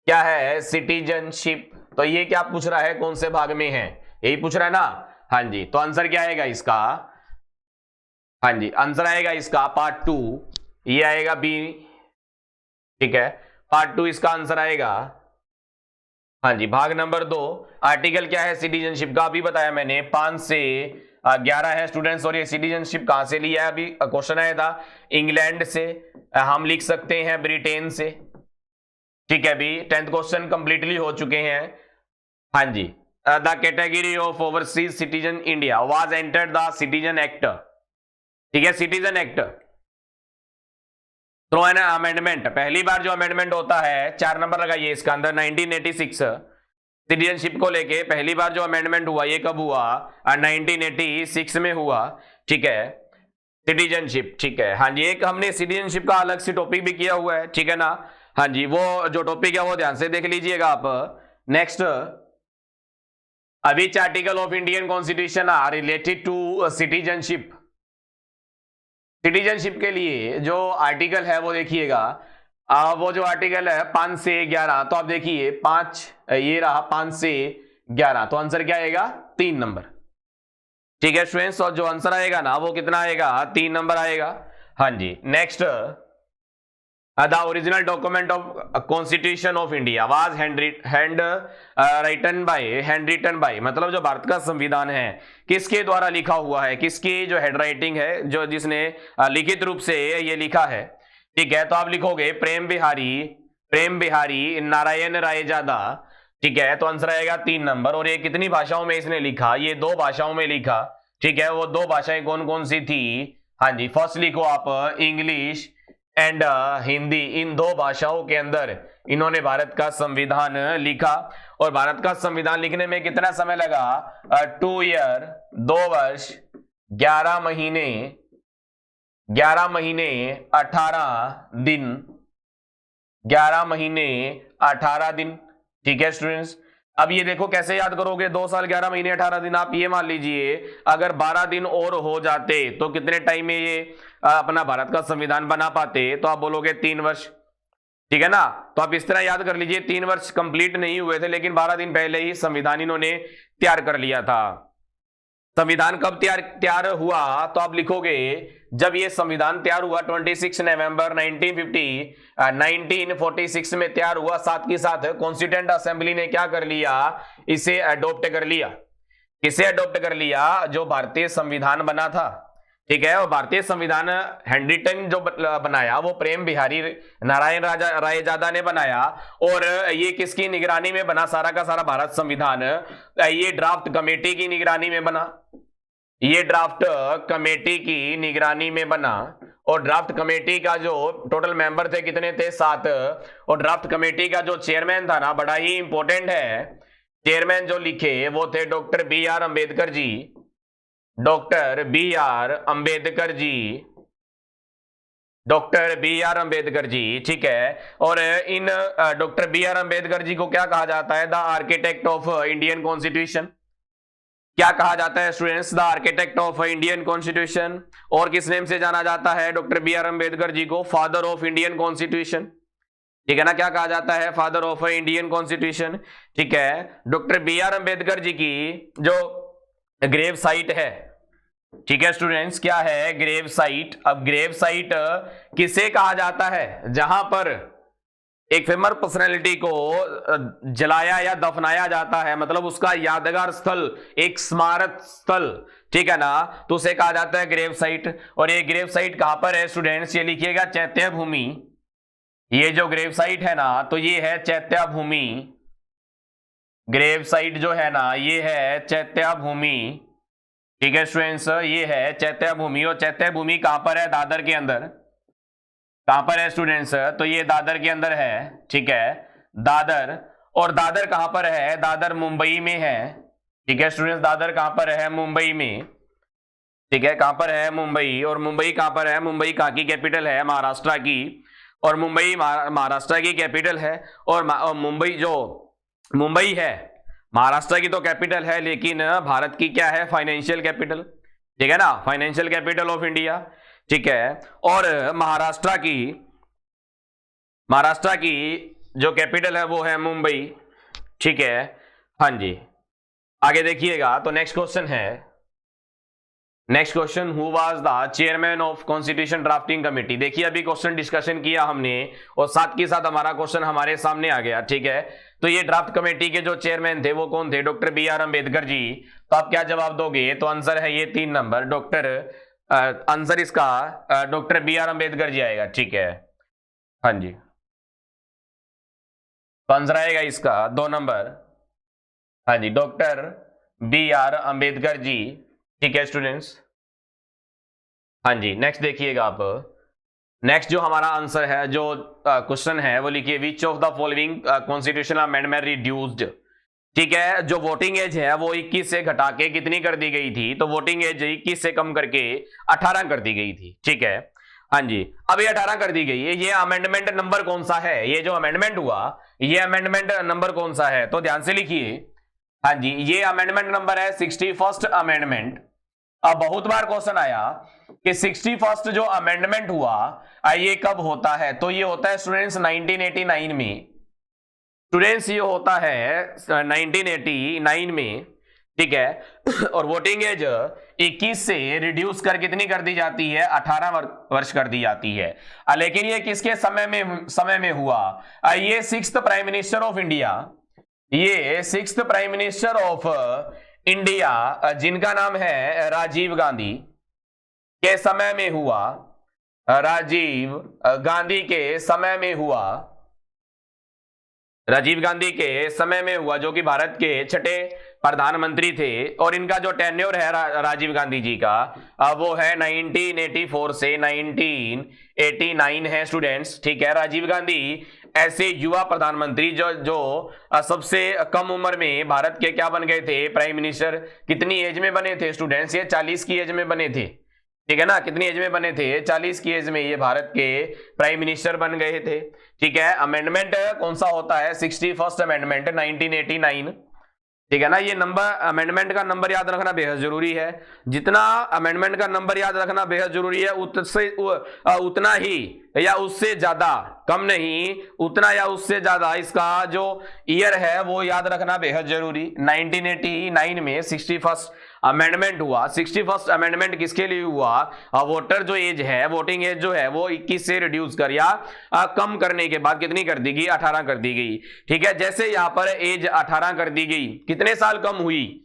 क्या है? सिटीजनशिप। तो ये क्या पूछ रहा है? कौन से भाग में है? यही पूछ रहा है ना। हाँ जी, तो आंसर क्या आएगा इसका? हाँ जी, आंसर आएगा इसका पार्ट 2, ये आएगा बी, ठीक है। पार्ट 2 इसका आंसर आएगा। हाँ जी, भाग नंबर 2। आर्टिकल क्या है सिटीजनशिप का? अभी बताया मैंने 5 से 11 है स्टूडेंट्स। और ये सिटीजनशिप कहां से लिया है? अभी क्वेश्चन आया था इंग्लैंड से, हम लिख सकते हैं ब्रिटेन से, ठीक है। अभी 10th क्वेश्चन कंप्लीटली हो चुके हैं। हाँ जी, the category of overseas citizen India was entered the citizen act, ठीक है, citizen act through an amendment. पहली बार जो अमेंडमेंट होता है, 4 नंबर लगाइए इसका अंदर, 1986 सिटीजनशिप को लेके पहली बार जो अमेंडमेंट हुआ ये कब हुआ? 1986 में हुआ, ठीक है, सिटीजनशिप, ठीक है। हाँ जी, एक हमने सिटीजनशिप का अलग से टॉपिक भी किया हुआ है, ठीक है ना। हाँ जी, वो जो टॉपिक है वो ध्यान से देख लीजिएगा आप। Next, which article of Indian constitution are related to citizenship? Citizenship के लिए जो आर्टिकल है वो देखिएगा, वो जो आर्टिकल है 5 से 11, तो आप देखिए 5 ये रहा 5 से 11, तो आंसर क्या आएगा 3 नंबर। ठीक है स्टूडेंट्स, और जो आंसर आएगा ना वो कितना आएगा 3 नंबर आएगा। हाँ जी, next, the original document of constitution of India was hand written by, मतलब जो भारत का संविधान है किसके द्वारा लिखा हुआ है, किसकी जो हैंड राइटिंग है, जो जिसने लिखित रूप से ये लिखा है। ठीक है, तो आप लिखोगे प्रेम बिहारी नारायण रायजादा। ठीक है, तो आंसर आएगा 3 नंबर। और ये कितनी भाषाओं में इसने लिखा, ये 2 भाषाओं में लिखा। ठीक है, वो 2 भाषाएं कौन कौन सी थी? हाँ जी, फर्स्ट लिखो आप इंग्लिश एंड हिंदी, इन 2 भाषाओं के अंदर इन्होंने भारत का संविधान लिखा। और भारत का संविधान लिखने में कितना समय लगा? 2 ईयर 2 वर्ष 11 महीने 18 दिन 11 महीने 18 दिन। ठीक है स्टूडेंट्स, अब ये देखो कैसे याद करोगे, 2 साल 11 महीने 18 दिन। आप ये मान लीजिए अगर 12 दिन और हो जाते तो कितने टाइम में ये अपना भारत का संविधान बना पाते? तो आप बोलोगे 3 वर्ष। ठीक है ना, तो आप इस तरह याद कर लीजिए 3 वर्ष कंप्लीट नहीं हुए थे, लेकिन 12 दिन पहले ही संविधान इन्होंने तैयार कर लिया था। संविधान कब तैयार हुआ? तो आप लिखोगे जब ये संविधान तैयार हुआ 26 नवंबर 1946 में तैयार हुआ। साथ के साथ कॉन्स्टिट्यूएंट असेंबली ने क्या कर लिया? इसे अडॉप्ट कर लिया। किसे अडॉप्ट कर लिया? जो भारतीय संविधान बना था। ठीक है, और भारतीय संविधान हैंडरिटन जो बनाया वो प्रेम बिहारी नारायण रायजादा ने बनाया। और ये किसकी निगरानी में बना? सारा का सारा भारत संविधान ये ड्राफ्ट कमेटी की निगरानी में बना। ये ड्राफ्ट कमेटी की निगरानी में बना। और ड्राफ्ट कमेटी का जो टोटल मेंबर थे कितने थे? 7। और ड्राफ्ट कमेटी का जो चेयरमैन था ना, बड़ा ही इंपॉर्टेंट है, चेयरमैन जो लिखे वो थे doctor B.R. Ambedkar ji. Doctor B.R. Ambedkar ji. ठीक है, और इन डॉक्टर B.R. अम्बेडकर जी को क्या कहा जाता है? The architect of Indian constitution. क्या कहा जाता है students? The architect of Indian constitution. और किस नेम से जाना जाता है डॉक्टर B.R. अम्बेडकर जी को? Father of Indian constitution. ठीक है ना, क्या कहा जाता है? Father of Indian constitution. ठीक है, डॉक्टर B.R. अम्बेडकर जी की जो ग्रेव साइट है, ठीक है स्टूडेंट्स, क्या है? Grave site. अब ग्रेव साइट किसे कहा जाता है? जहां पर एक फेमस पर्सनैलिटी को जलाया या दफनाया जाता है, मतलब उसका यादगार स्थल, एक स्मारक स्थल। ठीक है ना, तो उसे कहा जाता है ग्रेव साइट। और ये ग्रेव साइट कहां पर है स्टूडेंट्स? ये लिखिएगा चैत्य भूमि। ये जो ग्रेव साइट है ना, तो ये है चैत्य भूमि। ग्रेव साइट जो है ना, ये है चैत्य भूमि। ठीक है स्टूडेंट्स, ये है चैत्य भूमि। और चैत्य भूमि कहां पर है? दादर के अंदर। कहां पर है स्टूडेंट्स? तो ये दादर के अंदर है। ठीक है, दादर। और दादर कहां पर है? दादर मुंबई में है। ठीक है स्टूडेंट्स, दादर कहां पर है? मुंबई में। ठीक है, कहां पर है? मुंबई। और मुंबई कहां पर है? मुंबई कहां की कैपिटल है? महाराष्ट्र की। और मुंबई महाराष्ट्र की कैपिटल है। और मुंबई जो मुंबई है महाराष्ट्र की तो कैपिटल है, लेकिन भारत की क्या है? Financial capital. ठीक है ना, फाइनेंशियल कैपिटल ऑफ इंडिया। ठीक है, और महाराष्ट्र की जो कैपिटल है वो है मुंबई। ठीक है, हाँ जी, आगे देखिएगा। तो नेक्स्ट क्वेश्चन है, who was the chairman of constitution drafting committee. देखिए अभी क्वेश्चन डिस्कशन किया हमने और साथ के साथ हमारा क्वेश्चन हमारे सामने आ गया। ठीक है, तो ये ड्राफ्ट कमेटी के जो चेयरमैन थे वो कौन थे? Doctor B.R. अम्बेडकर जी। तो आप क्या जवाब दोगे? तो आंसर है ये 3 नंबर, आंसर इसका डॉक्टर B.R. अम्बेडकर जी आएगा। ठीक है, हाँ जी, तो आंसर आएगा इसका 2 नंबर। हाँ जी, डॉक्टर B.R. अम्बेडकर जी। ठीक है स्टूडेंट्स, हाँ जी, नेक्स्ट देखिएगा आप। नेक्स्ट जो हमारा आंसर है, जो क्वेश्चन है वो लिखिए, which of the following constitutional amendment reduced. ठीक है, जो वोटिंग एज है वो 21 से घटा के कितनी कर दी गई थी? तो वोटिंग एज 21 से कम करके 18 कर दी गई थी। ठीक है, हाँ जी, अब ये 18 कर दी गई है। ये अमेंडमेंट नंबर कौन सा है? ये जो अमेंडमेंट हुआ, ये अमेंडमेंट नंबर कौन सा है? तो ध्यान से लिखिए। हाँ जी, ये अमेंडमेंट नंबर है 61st अमेंडमेंट। अब बहुत बार क्वेश्चन आया कि 61st जो अमेंडमेंट हुआ ये कब होता है, तो ये होता है स्टूडेंट्स 1989 में। स्टूडेंट्स ये होता है 1989 में, ठीक है। और वोटिंग एज 21 से रिड्यूस कर कितनी कर दी जाती है, 18 वर्ष कर दी जाती है। लेकिन ये किसके समय में हुआ, ये 6th prime minister of India, ये 6th prime minister of India जिनका नाम है राजीव गांधी के समय में हुआ, राजीव गांधी के समय में हुआ, राजीव गांधी के समय में हुआ, जो कि भारत के छठे प्रधानमंत्री थे। और इनका जो टेन्योर है राजीव गांधी जी का वो है 1984 से 1989 है स्टूडेंट्स, ठीक है। राजीव गांधी ऐसे युवा प्रधानमंत्री जो सबसे कम उम्र में भारत के क्या बन गए थे, प्राइम मिनिस्टर। कितनी एज में बने थे स्टूडेंट्स, ये 40 की एज में बने थे, ठीक है ना। कितनी एज में बने थे, 40 की एज में ये भारत के प्राइम मिनिस्टर बन गए थे, ठीक है। अमेंडमेंट कौन सा होता है, 61st अमेंडमेंट 1989, ठीक है ना। ये नंबर, अमेंडमेंट का नंबर याद रखना बेहद जरूरी है। जितना अमेंडमेंट का नंबर याद रखना बेहद जरूरी है, उतना ही या उससे ज्यादा, कम नहीं, उतना या उससे ज्यादा इसका जो ईयर है वो याद रखना बेहद जरूरी। 1989 में 61st अमेंडमेंट हुआ। 61st अमेंडमेंट किसके लिए हुआ, वोटर जो एज है, वोटिंग एज जो है वो 21 से रिड्यूस कर या कम करने के बाद कितनी कर दी गई, 18 कर दी गई, ठीक है। जैसे यहां पर एज 18 कर दी गई, कितने साल कम हुई,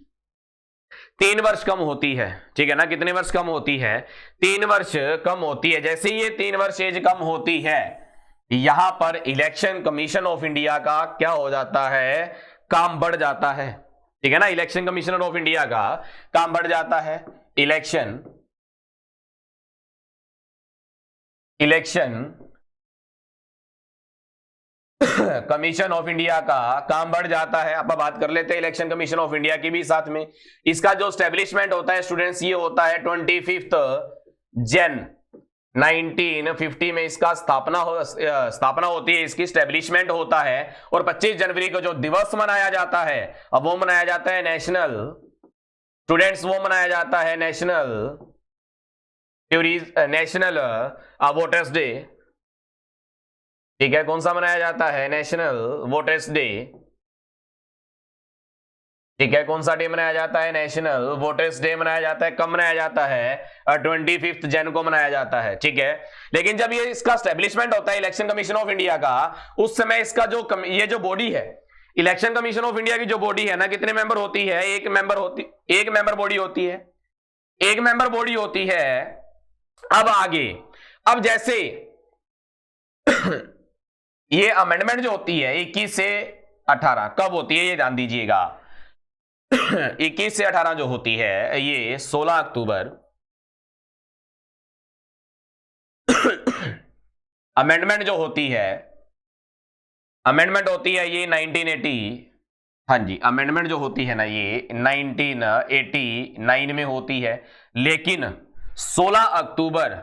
3 वर्ष कम होती है, ठीक है ना। कितने वर्ष कम होती है, 3 वर्ष कम होती है। जैसे ये 3 वर्ष एज कम होती है, यहां पर इलेक्शन कमीशन ऑफ इंडिया का क्या हो जाता है, काम बढ़ जाता है, ठीक है ना। इलेक्शन कमिश्नर ऑफ इंडिया का काम बढ़ जाता है। इलेक्शन कमीशन ऑफ इंडिया का काम बढ़ जाता है। अब बात कर लेते हैं इलेक्शन कमीशन ऑफ इंडिया की भी साथ में। इसका जो स्टैब्लिशमेंट होता है स्टूडेंट्स, ये होता है 25 जन 1950 में इसका स्थापना होती है, इसकी स्टैब्लिशमेंट होता है। और 25 जनवरी को जो दिवस मनाया जाता है, अब वो मनाया जाता है नेशनल, स्टूडेंट्स वो मनाया जाता है नेशनल वोटर्स डे, ठीक है। कौन सा मनाया जाता है, नेशनल वोटर्स डे, ठीक है। कौन सा डे मनाया जाता है, नेशनल वोटर्स डे मनाया जाता है। कब मनाया जाता है, 25 जन को मनाया जाता है, ठीक है। लेकिन जब ये इसका स्टैब्लिशमेंट होता है इलेक्शन कमीशन ऑफ इंडिया का, उस समय इसका जो ये जो बॉडी है, इलेक्शन कमीशन ऑफ इंडिया की जो बॉडी है ना, कितने मेंबर होती है, एक मेंबर बॉडी होती है, एक मेंबर बॉडी होती है। अब आगे, अब जैसे ये अमेंडमेंट जो होती है 21 से 18 कब होती है, ये ध्यान दीजिएगा। 21 से 18 जो होती है ये 16 अक्टूबर अमेंडमेंट जो होती है, अमेंडमेंट होती है ये 1980, हाँ जी, अमेंडमेंट जो होती है ना ये 1989 में होती है। लेकिन 16 अक्टूबर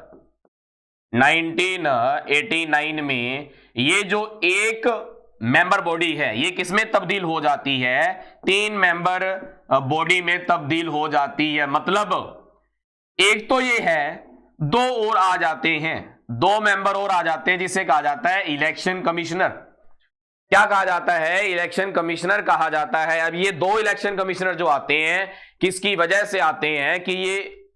1989 में ये जो एक मेंबर बॉडी है ये किसमें तब्दील हो जाती है, 3 मेंबर बॉडी में तब्दील हो जाती है। मतलब एक तो ये है, 2 और आ जाते हैं, 2 मेंबर और आ जाते हैं, जिसे कहा जाता है इलेक्शन कमिश्नर। क्या कहा जाता है, इलेक्शन कमिश्नर कहा जाता है। अब ये 2 इलेक्शन कमिश्नर जो आते हैं, किसकी वजह से आते हैं कि ये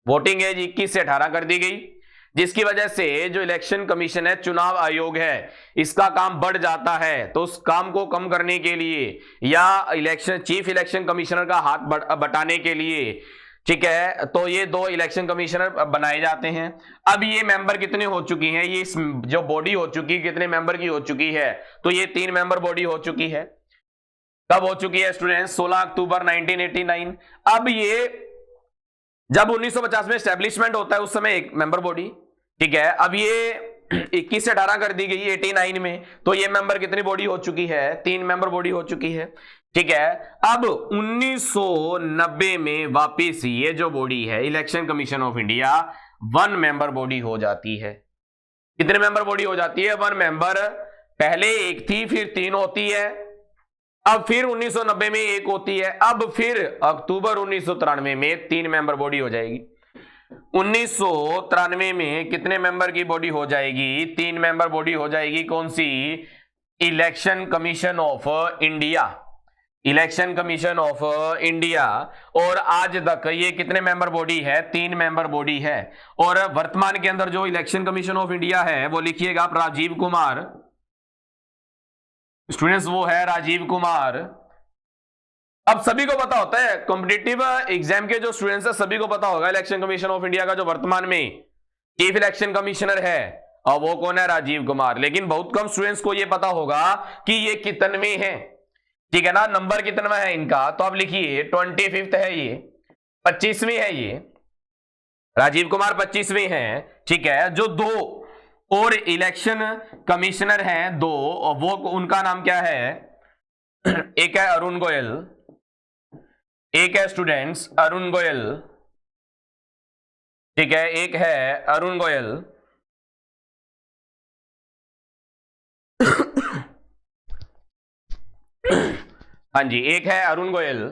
वोटिंग एज 21 से 18 कर दी गई, जिसकी वजह से जो इलेक्शन कमीशन है, चुनाव आयोग है, इसका काम बढ़ जाता है। तो उस काम को कम करने के लिए या चीफ इलेक्शन कमिश्नर का हाथ बटाने के लिए, ठीक है, तो ये 2 इलेक्शन कमिश्नर बनाए जाते हैं। अब ये मेंबर कितने हो चुकी हैं, ये जो बॉडी हो चुकी है कितने मेंबर की हो चुकी है, तो ये 3 मेंबर बॉडी हो चुकी है। कब हो चुकी है स्टूडेंट्स, 16 अक्टूबर 1989। अब ये जब 1950 में एस्टेब्लिशमेंट होता है उस समय 1 मेंबर बॉडी, ठीक है। अब ये 21 से 18 कर दी गई 89 में, तो ये मेंबर कितनी बॉडी हो चुकी है, 3 मेंबर बॉडी हो चुकी है, ठीक है। अब 1990 में वापिस ये जो बॉडी है election commission of India 1 member body हो जाती है। कितने मेंबर बॉडी हो जाती है, 1 मेंबर। पहले 1 थी, फिर 3 होती है, अब फिर 1990 में एक होती है, अब फिर अक्टूबर 1993 में 3 मेंबर बॉडी हो जाएगी। 1993 में कितने मेंबर की बॉडी हो जाएगी? 3 मेंबर बॉडी हो जाएगी। कौन सी? Election commission of India, election commission of India. और आज तक ये कितने मेंबर बॉडी है? 3 मेंबर बॉडी है। और वर्तमान के अंदर जो इलेक्शन कमीशन ऑफ इंडिया है वो लिखिएगा आप राजीव कुमार, स्टूडेंट्स वो है राजीव कुमार। अब सभी को पता होता है, कॉम्पिटिटिव एग्जाम के जो स्टूडेंट्स है सभी को पता होगा इलेक्शन कमीशन ऑफ इंडिया का जो वर्तमान में चीफ इलेक्शन कमिश्नर है और वो कौन है? राजीव कुमार। लेकिन बहुत कम स्टूडेंट्स को ये पता होगा कि ये कितनवे है, ठीक है ना, नंबर कितना है इनका। तो आप लिखिए 25th है, ये 25वीं है, ये राजीव कुमार 25वीं है, ठीक है। जो 2 और इलेक्शन कमिश्नर हैं 2, वो उनका नाम क्या है? एक है अरुण गोयल, एक है स्टूडेंट्स अरुण गोयल, ठीक है, एक है अरुण गोयल। हाँ जी, एक है अरुण गोयल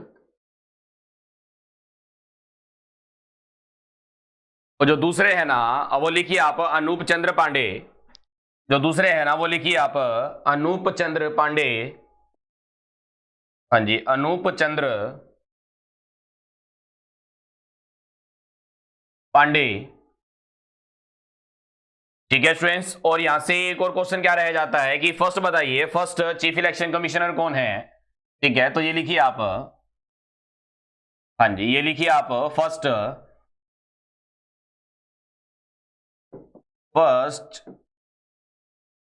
और जो दूसरे हैं ना वो लिखिए आप अनूप चंद्र पांडे। जो दूसरे हैं ना वो लिखिए आप अनूप चंद्र पांडे। हाँ जी, अनूप चंद्र पांडे, ठीक है स्टूडेंट्स। और यहां से एक और क्वेश्चन क्या रह जाता है कि फर्स्ट बताइए, फर्स्ट चीफ इलेक्शन कमिश्नर कौन है? ठीक है, तो ये लिखिए आप, हाँ जी, ये लिखिए आप फर्स्ट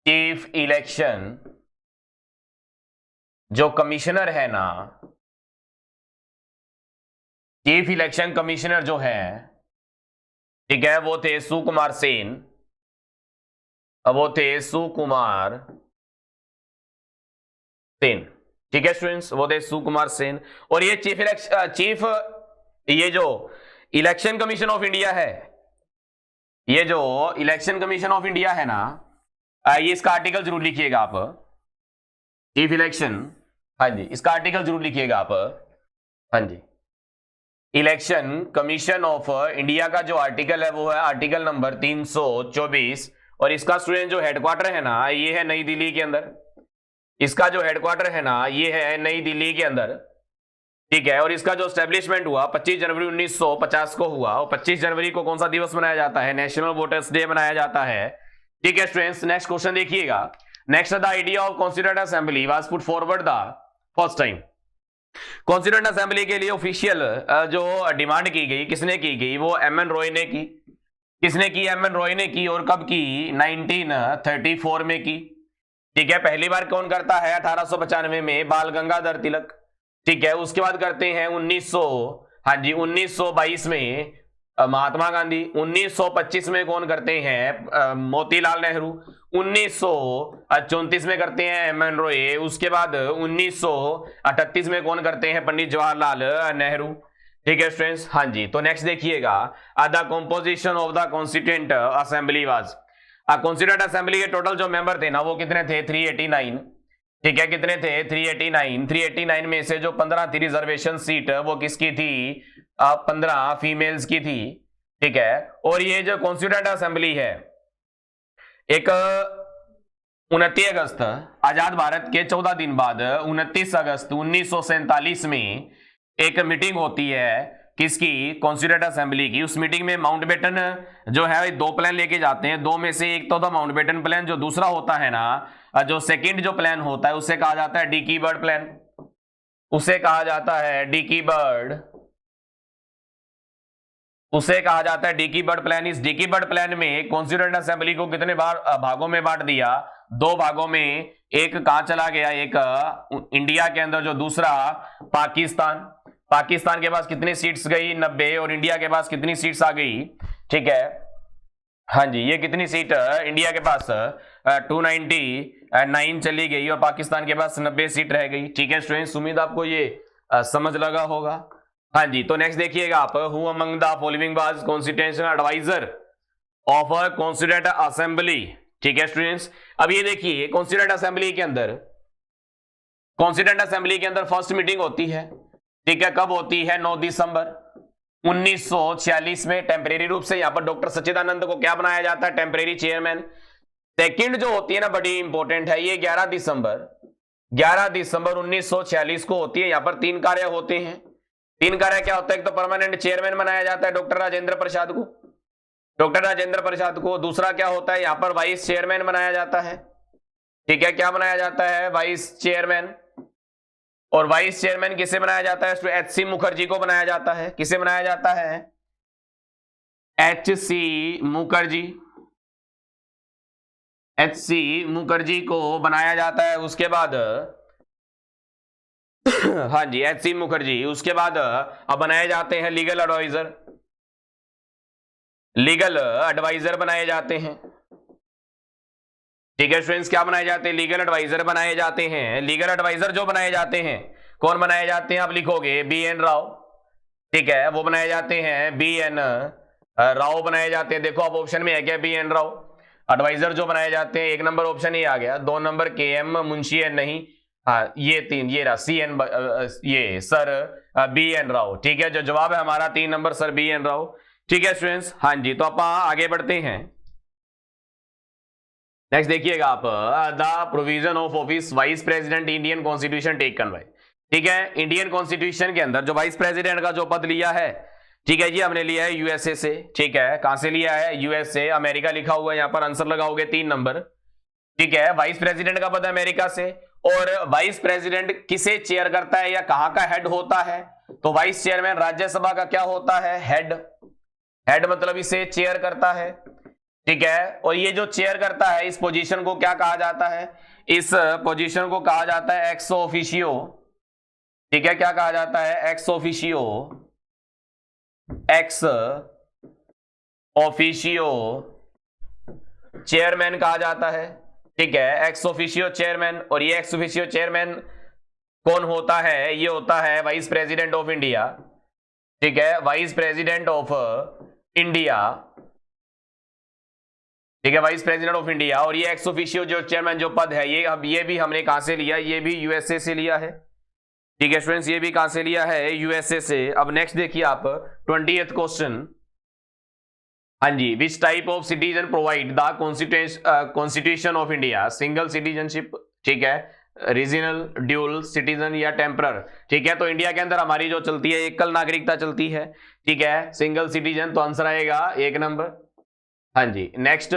चीफ इलेक्शन जो कमिश्नर है ना, चीफ इलेक्शन कमिश्नर जो है, ठीक है, वो थे सुकुमार सेन। वो थे सुकुमार सेन, ठीक है स्टूडेंट्स, वो थे सुकुमार सेन। और ये ये जो इलेक्शन कमीशन ऑफ इंडिया है, ये जो इलेक्शन कमीशन ऑफ इंडिया है ना, ये इसका आर्टिकल जरूर लिखिएगा आप, चीफ इलेक्शन, हाँ जी, इसका आर्टिकल जरूर लिखिएगा आप, हाँ जी। इलेक्शन कमीशन ऑफ इंडिया का जो आर्टिकल है वो है आर्टिकल नंबर 324। और इसका स्टूडेंट जो हेडक्वार्टर है ना, ये है नई दिल्ली के अंदर। इसका जो हेडक्वार्टर है ना, ये है नई दिल्ली के अंदर, ठीक है। और इसका जो स्टैब्लिशमेंट हुआ 25 जनवरी 1950 को हुआ। और 25 जनवरी को कौन सा दिवस मनाया जाता है? नेशनल वोटर्स डे मनाया जाता है, ठीक है स्टूडेंट्स। नेक्स्ट क्वेश्चन देखिएगा। Next, the idea of constituent assembly was put forward the first time. Constituent assembly के लिए ऑफिशियल जो डिमांड की गई, किसने की गई? वो एम.एन. रॉय ने की। किसने की? एम.एन. रॉय ने की। और कब की? 1934 में की, ठीक है। पहली बार कौन करता है? 1895 में बाल गंगाधर तिलक, ठीक है। उसके बाद करते हैं 1922 में महात्मा गांधी। 1925 में कौन करते हैं? मोतीलाल नेहरू। 1934 में करते हैं एम.एन. रॉय। उसके बाद 1938 में कौन करते हैं? पंडित जवाहरलाल नेहरू, ठीक है स्टूडेंट्स। हाँ जी, तो नेक्स्ट देखिएगा, the composition of the constituent assembly was. Constituent assembly के टोटल जो मेंबर थे ना वो कितने थे? 389, ठीक है। कितने थे? 389 में से जो 15 थी रिजर्वेशन सीट, वो किसकी थी? 15 फीमेल्स की थी, ठीक है। और ये जो कॉन्स्टिट्यूएंट असेंबली है, एक 29 अगस्त आजाद भारत के 14 दिन बाद 29 अगस्त 1947 में एक मीटिंग होती है, किसकी? कॉन्स्टिट्यूएंट असेंबली की। उस मीटिंग में माउंटबेटन जो है 2 प्लान लेके जाते हैं। 2 में से एक तो था माउंटबेटन प्लान, जो दूसरा होता है ना, जो सेकंड जो प्लान होता है उसे कहा जाता है डिकी बर्ड प्लान। उसे कहा जाता है डिकी बर्ड, उसे कहा जाता है डिकी बर्ड प्लान। इस डिकी बर्ड प्लान में कॉन्स्टिट्यूएंट असेंबली को कितने भागों में बांट दिया? 2 भागों में। एक कहां चला गया? एक इंडिया के अंदर, जो दूसरा पाकिस्तान। पाकिस्तान के पास कितनी सीट्स गई? 90। और इंडिया के पास कितनी सीट्स आ गई? ठीक है, हाँ जी, ये कितनी सीट इंडिया के पास 299 चली गई और पाकिस्तान के पास 90 सीट रह गई, ठीक है स्टूडेंट्स। उम्मीद आपको ये समझ लगा होगा। हाँ जी, तो नेक्स्ट देखिएगा आप, who among the following was constitutional advisor of a constituent assembly, ठीक है स्टूडेंट्स। अब ये देखिए कॉन्स्टिट्यूएंट असेंबली के अंदर कॉन्स्टिट्यूएंट असेंबली के अंदर फर्स्ट मीटिंग होती है, ठीक है, कब होती है? 9 दिसंबर 1946 में। टेम्परेरी रूप से यहां पर डॉक्टर सच्चिदानंद को क्या बनाया जाता है? Temporary chairman. सेकंड जो होती है ना, बड़ी इंपॉर्टेंट है, ये 11 दिसंबर 1946 को होती है। यहां पर 3 कार्य होते हैं। 3 कार्य क्या होता है? एक तो परमानेंट चेयरमैन बनाया जाता है डॉक्टर राजेंद्र प्रसाद को। दूसरा क्या होता है? यहां पर वाइस चेयरमैन बनाया जाता है, ठीक है, क्या बनाया जाता है? Vice chairman. और वाइस चेयरमैन किसे बनाया जाता है? एच.सी. मुखर्जी को बनाया जाता है। किसे बनाया जाता है? एच.सी. मुखर्जी को बनाया जाता है। उसके बाद हाँ जी, एच.सी. मुखर्जी। उसके बाद अब बनाए जाते हैं लीगल एडवाइजर बनाए जाते हैं, ठीक है स्टूडेंट्स, क्या बनाए जाते हैं? लीगल एडवाइजर बनाए जाते हैं। लीगल एडवाइजर जो बनाए जाते हैं, कौन बनाए जाते हैं? आप लिखोगे B.N. राव, ठीक है, वो बनाए जाते हैं B.N. राव बनाए जाते हैं। देखो आप ऑप्शन में है क्या? B.N. राव। एडवाइजर जो बनाए जाते हैं, 1 नंबर ऑप्शन ही आ गया। 2 नंबर K.M. मुंशी है, नहीं, हाँ, ये 3, ये रहा C.N. ये सर B.N. राव, ठीक है। जो जवाब है हमारा 3 नंबर सर B.N. राव, ठीक है स्टूडेंट्स। हाँ जी, तो आप आगे बढ़ते हैं। नेक्स्ट देखिएगा आप, the provision of office vice president Indian constitution taken by, ठीक है, इंडियन कॉन्स्टिट्यूशन के अंदर जो वाइस प्रेसिडेंट का जो पद लिया है, ठीक है जी, हमने लिया है यूएसए से, ठीक है, कहां से लिया है? यूएसए। अमेरिका लिखा हुआ है, यहां पर आंसर लगाओगे 3 नंबर, ठीक है। वाइस प्रेसिडेंट का पद अमेरिका से। और वाइस प्रेसिडेंट किसे चेयर करता है या कहां का हेड होता है? तो वाइस चेयरमैन राज्यसभा का क्या होता है? हेड मतलब इसे चेयर करता है, ठीक है। और ये जो चेयर करता है, इस पोजीशन को क्या कहा जाता है? इस पोजीशन को कहा जाता है एक्स ऑफिशियो, ठीक है, क्या कहा जाता है? एक्स ऑफिशियो चेयरमैन कहा जाता है, ठीक है, एक्स ऑफिशियो चेयरमैन। और ये एक्स ऑफिशियो चेयरमैन कौन होता है? ये होता है वाइस प्रेसिडेंट ऑफ इंडिया, ठीक है, वाइस प्रेसिडेंट ऑफ इंडिया, ठीक है, वाइस प्रेसिडेंट ऑफ इंडिया। और ये एक्स ऑफिशियो जो चेयरमैन जो पद है, ये अब ये भी हमने कहां से लिया? ये भी यूएसए से लिया है, ठीक है स्टूडेंट्स, ये भी कहां से लिया है? यूएसए से। अब नेक्स्ट देखिए आप 20th क्वेश्चन। हाँ जी, which type of citizen provide the constitution of India? Single citizenship, ठीक है, रीजनल, ड्यूल सिटीजन या टेम्परर, ठीक है। तो इंडिया के अंदर हमारी जो चलती है एकल नागरिकता चलती है, ठीक है, सिंगल सिटीजन, तो आंसर आएगा 1 नंबर। हाँ जी, next,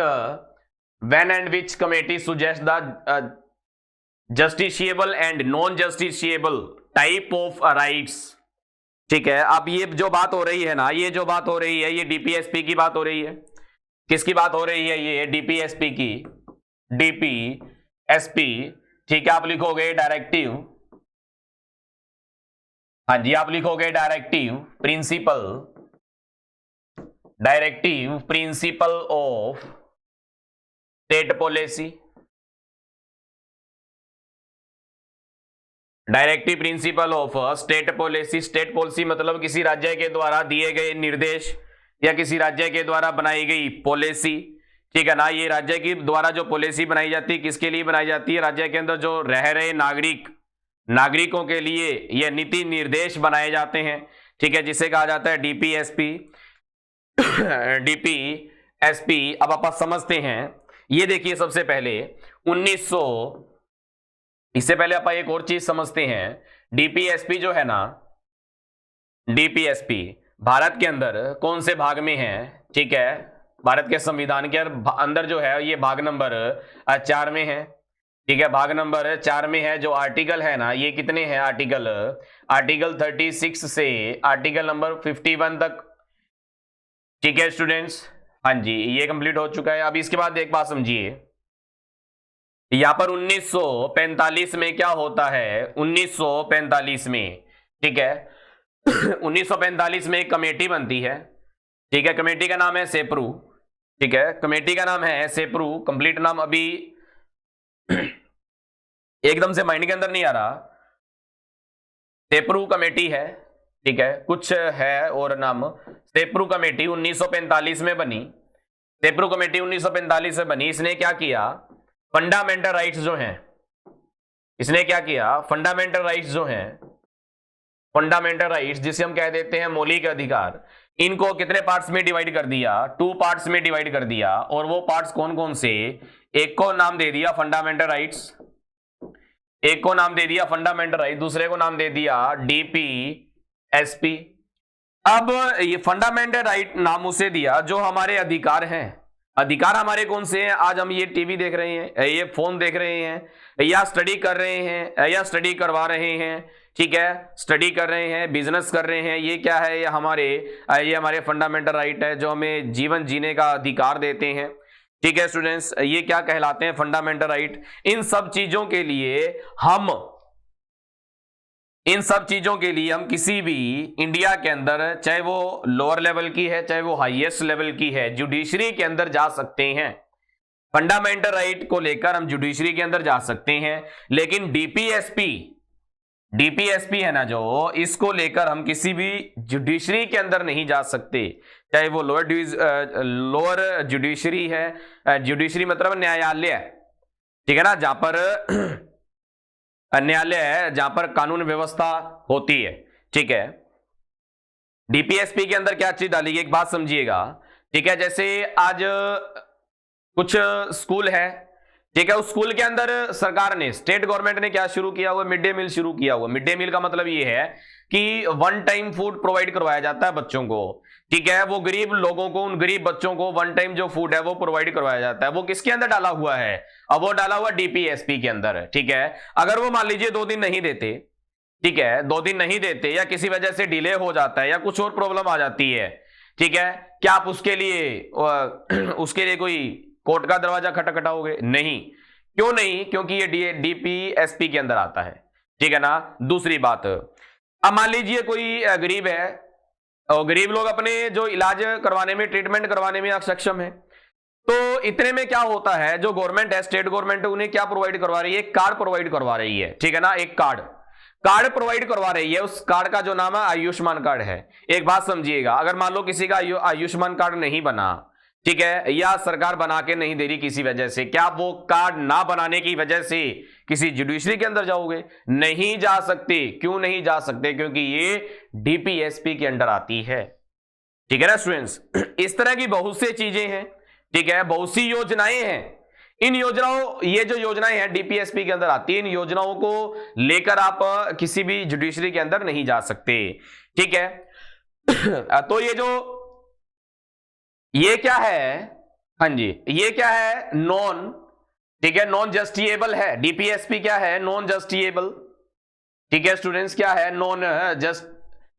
when and which committee suggest the justiciable and non justiciable type of rights, ठीक है। अब ये जो बात हो रही है ना, ये जो बात हो रही है, ये डीपीएसपी की बात हो रही है। किसकी बात हो रही है? ये डीपीएसपी की, डीपीएसपी, ठीक है। आप लिखोगे डायरेक्टिव, हाँ जी, आप लिखोगे directive principle of state policy, directive principle of state policy. State policy मतलब किसी राज्य के द्वारा दिए गए निर्देश या किसी राज्य के द्वारा बनाई गई पॉलिसी, ठीक है ना। ये राज्य के द्वारा जो पॉलिसी बनाई जाती है, किसके लिए बनाई जाती है? राज्य के अंदर जो रह रहे नागरिकों के लिए ये नीति निर्देश बनाए जाते हैं, ठीक है, जिसे कहा जाता है डीपीएसपी। डीपीएसपी अब आप समझते हैं। ये देखिए, सबसे पहले 1900, इससे पहले आप एक और चीज समझते हैं। डीपीएसपी जो है ना, डीपीएसपी भारत के अंदर कौन से भाग में है? ठीक है, भारत के संविधान के अंदर जो है ये भाग नंबर 4 में है, ठीक है, भाग नंबर 4 में है। जो आर्टिकल है ना, ये कितने हैं आर्टिकल 36 से आर्टिकल नंबर 51 तक, ठीक है स्टूडेंट्स। हाँ जी, ये कंप्लीट हो चुका है। अब इसके बाद एक बात समझिए, यहां पर 1945 में क्या होता है? 1945 में, ठीक है, 1945 में एक कमेटी बनती है, ठीक है, कमेटी का नाम है सेप्रू, ठीक है, कमेटी का नाम है सेप्रू। कंप्लीट नाम अभी एकदम से माइंड के अंदर नहीं आ रहा। सेप्रू कमेटी है, ठीक है, कुछ है और नाम। सेप्रू कमेटी 1945 में बनी। सेप्रू कमेटी 1945 में बनी। इसने क्या किया? फंडामेंटल राइट्स जो हैं, इसने क्या किया, फंडामेंटल राइट्स जो हैं, फंडामेंटल राइट्स जिसे हम कह देते हैं मौलिक अधिकार, इनको कितने पार्ट्स में डिवाइड कर दिया, 2 पार्ट्स में डिवाइड कर दिया। और वो पार्ट्स कौन कौन से, एक को नाम दे दिया फंडामेंटल राइट्स, एक को नाम दे दिया फंडामेंटल राइट, दूसरे को नाम दे दिया डीपीएसपी। अब ये फंडामेंटल राइट नाम उसे दिया जो हमारे अधिकार हैं। अधिकार हमारे कौन से हैं, आज हम ये टीवी देख रहे हैं, ये फोन देख रहे हैं, या स्टडी कर रहे हैं, या स्टडी करवा रहे हैं, ठीक है, स्टडी कर रहे हैं, बिजनेस कर रहे हैं, ये क्या है, ये हमारे फंडामेंटल राइट है जो हमें जीवन जीने का अधिकार देते हैं। ठीक है स्टूडेंट्स, ये क्या कहलाते हैं, फंडामेंटल राइट। इन सब चीजों के लिए हम किसी भी इंडिया के अंदर, चाहे वो लोअर लेवल की है चाहे वो हाईएस्ट लेवल की है, जुडिशरी के अंदर जा सकते हैं। फंडामेंटल राइट को लेकर हम जुडिशरी के अंदर जा सकते हैं, लेकिन डीपीएसपी है ना जो, इसको लेकर हम किसी भी जुडिशरी के अंदर नहीं जा सकते, चाहे वो लोअर जुडिशरी है, जुडिशरी मतलब न्यायालय, ठीक है ना, जहां पर न्यायालय है, जहां पर कानून व्यवस्था होती है। ठीक है, डीपीएसपी के अंदर क्या चीज डाली, एक बात समझिएगा, ठीक है, जैसे आज कुछ स्कूल है, ठीक है, उस स्कूल के अंदर सरकार ने, स्टेट गवर्नमेंट ने क्या शुरू किया हुआ, मिड डे मील शुरू किया हुआ। मिड डे मील का मतलब ये है कि 1 टाइम फूड प्रोवाइड करवाया जाता है बच्चों को, ठीक है, वो गरीब लोगों को, उन गरीब बच्चों को 1 टाइम जो फूड है वो प्रोवाइड करवाया जाता है। वो किसके अंदर डाला हुआ है, अब वो डाला हुआ डीपीएसपी के अंदर। ठीक है, अगर वो मान लीजिए 2 दिन नहीं देते, ठीक है, 2 दिन नहीं देते, या किसी वजह से डिले हो जाता है, या कुछ और प्रॉब्लम आ जाती है, ठीक है, क्या आप उसके लिए कोई कोर्ट का दरवाजा खटखटाओगे? नहीं। क्यों नहीं? क्योंकि ये डीपीएसपी के अंदर आता है। ठीक है ना। दूसरी बात, अब मान लीजिए कोई गरीब है, और गरीब लोग अपने जो इलाज करवाने में, ट्रीटमेंट करवाने में सक्षम है, तो इतने में क्या होता है, जो गवर्नमेंट है, स्टेट गवर्नमेंट है, उन्हें क्या प्रोवाइड करवा रही है, एक कार्ड प्रोवाइड करवा रही है। ठीक है ना, एक कार्ड प्रोवाइड करवा रही है। उस कार्ड का जो नाम है आयुष्मान कार्ड है। एक बात समझिएगा, अगर मान लो किसी का आयुष्मान कार्ड नहीं बना, ठीक है, या सरकार बना के नहीं दे रही किसी वजह से, क्या आप वो कार्ड ना बनाने की वजह से किसी जुडिशरी के अंदर जाओगे? नहीं जा सकते। क्यों नहीं जा सकते? क्योंकि ये डीपीएसपी के अंडर आती है। ठीक है ना स्टूडेंट्स, इस तरह की बहुत सी चीजें हैं, ठीक है, बहुत सी योजनाएं हैं। इन योजनाओं, ये जो योजनाएं हैं डीपीएसपी के अंदर आती है, इन योजनाओं को लेकर आप किसी भी जुडिशरी के अंदर नहीं जा सकते। ठीक है, तो ये क्या है, हाँ जी, ये क्या है, नॉन, ठीक है, नॉन जस्टिएबल है। डीपीएसपी क्या है, नॉन जस्टिएबल। ठीक है स्टूडेंट्स, क्या है, नॉन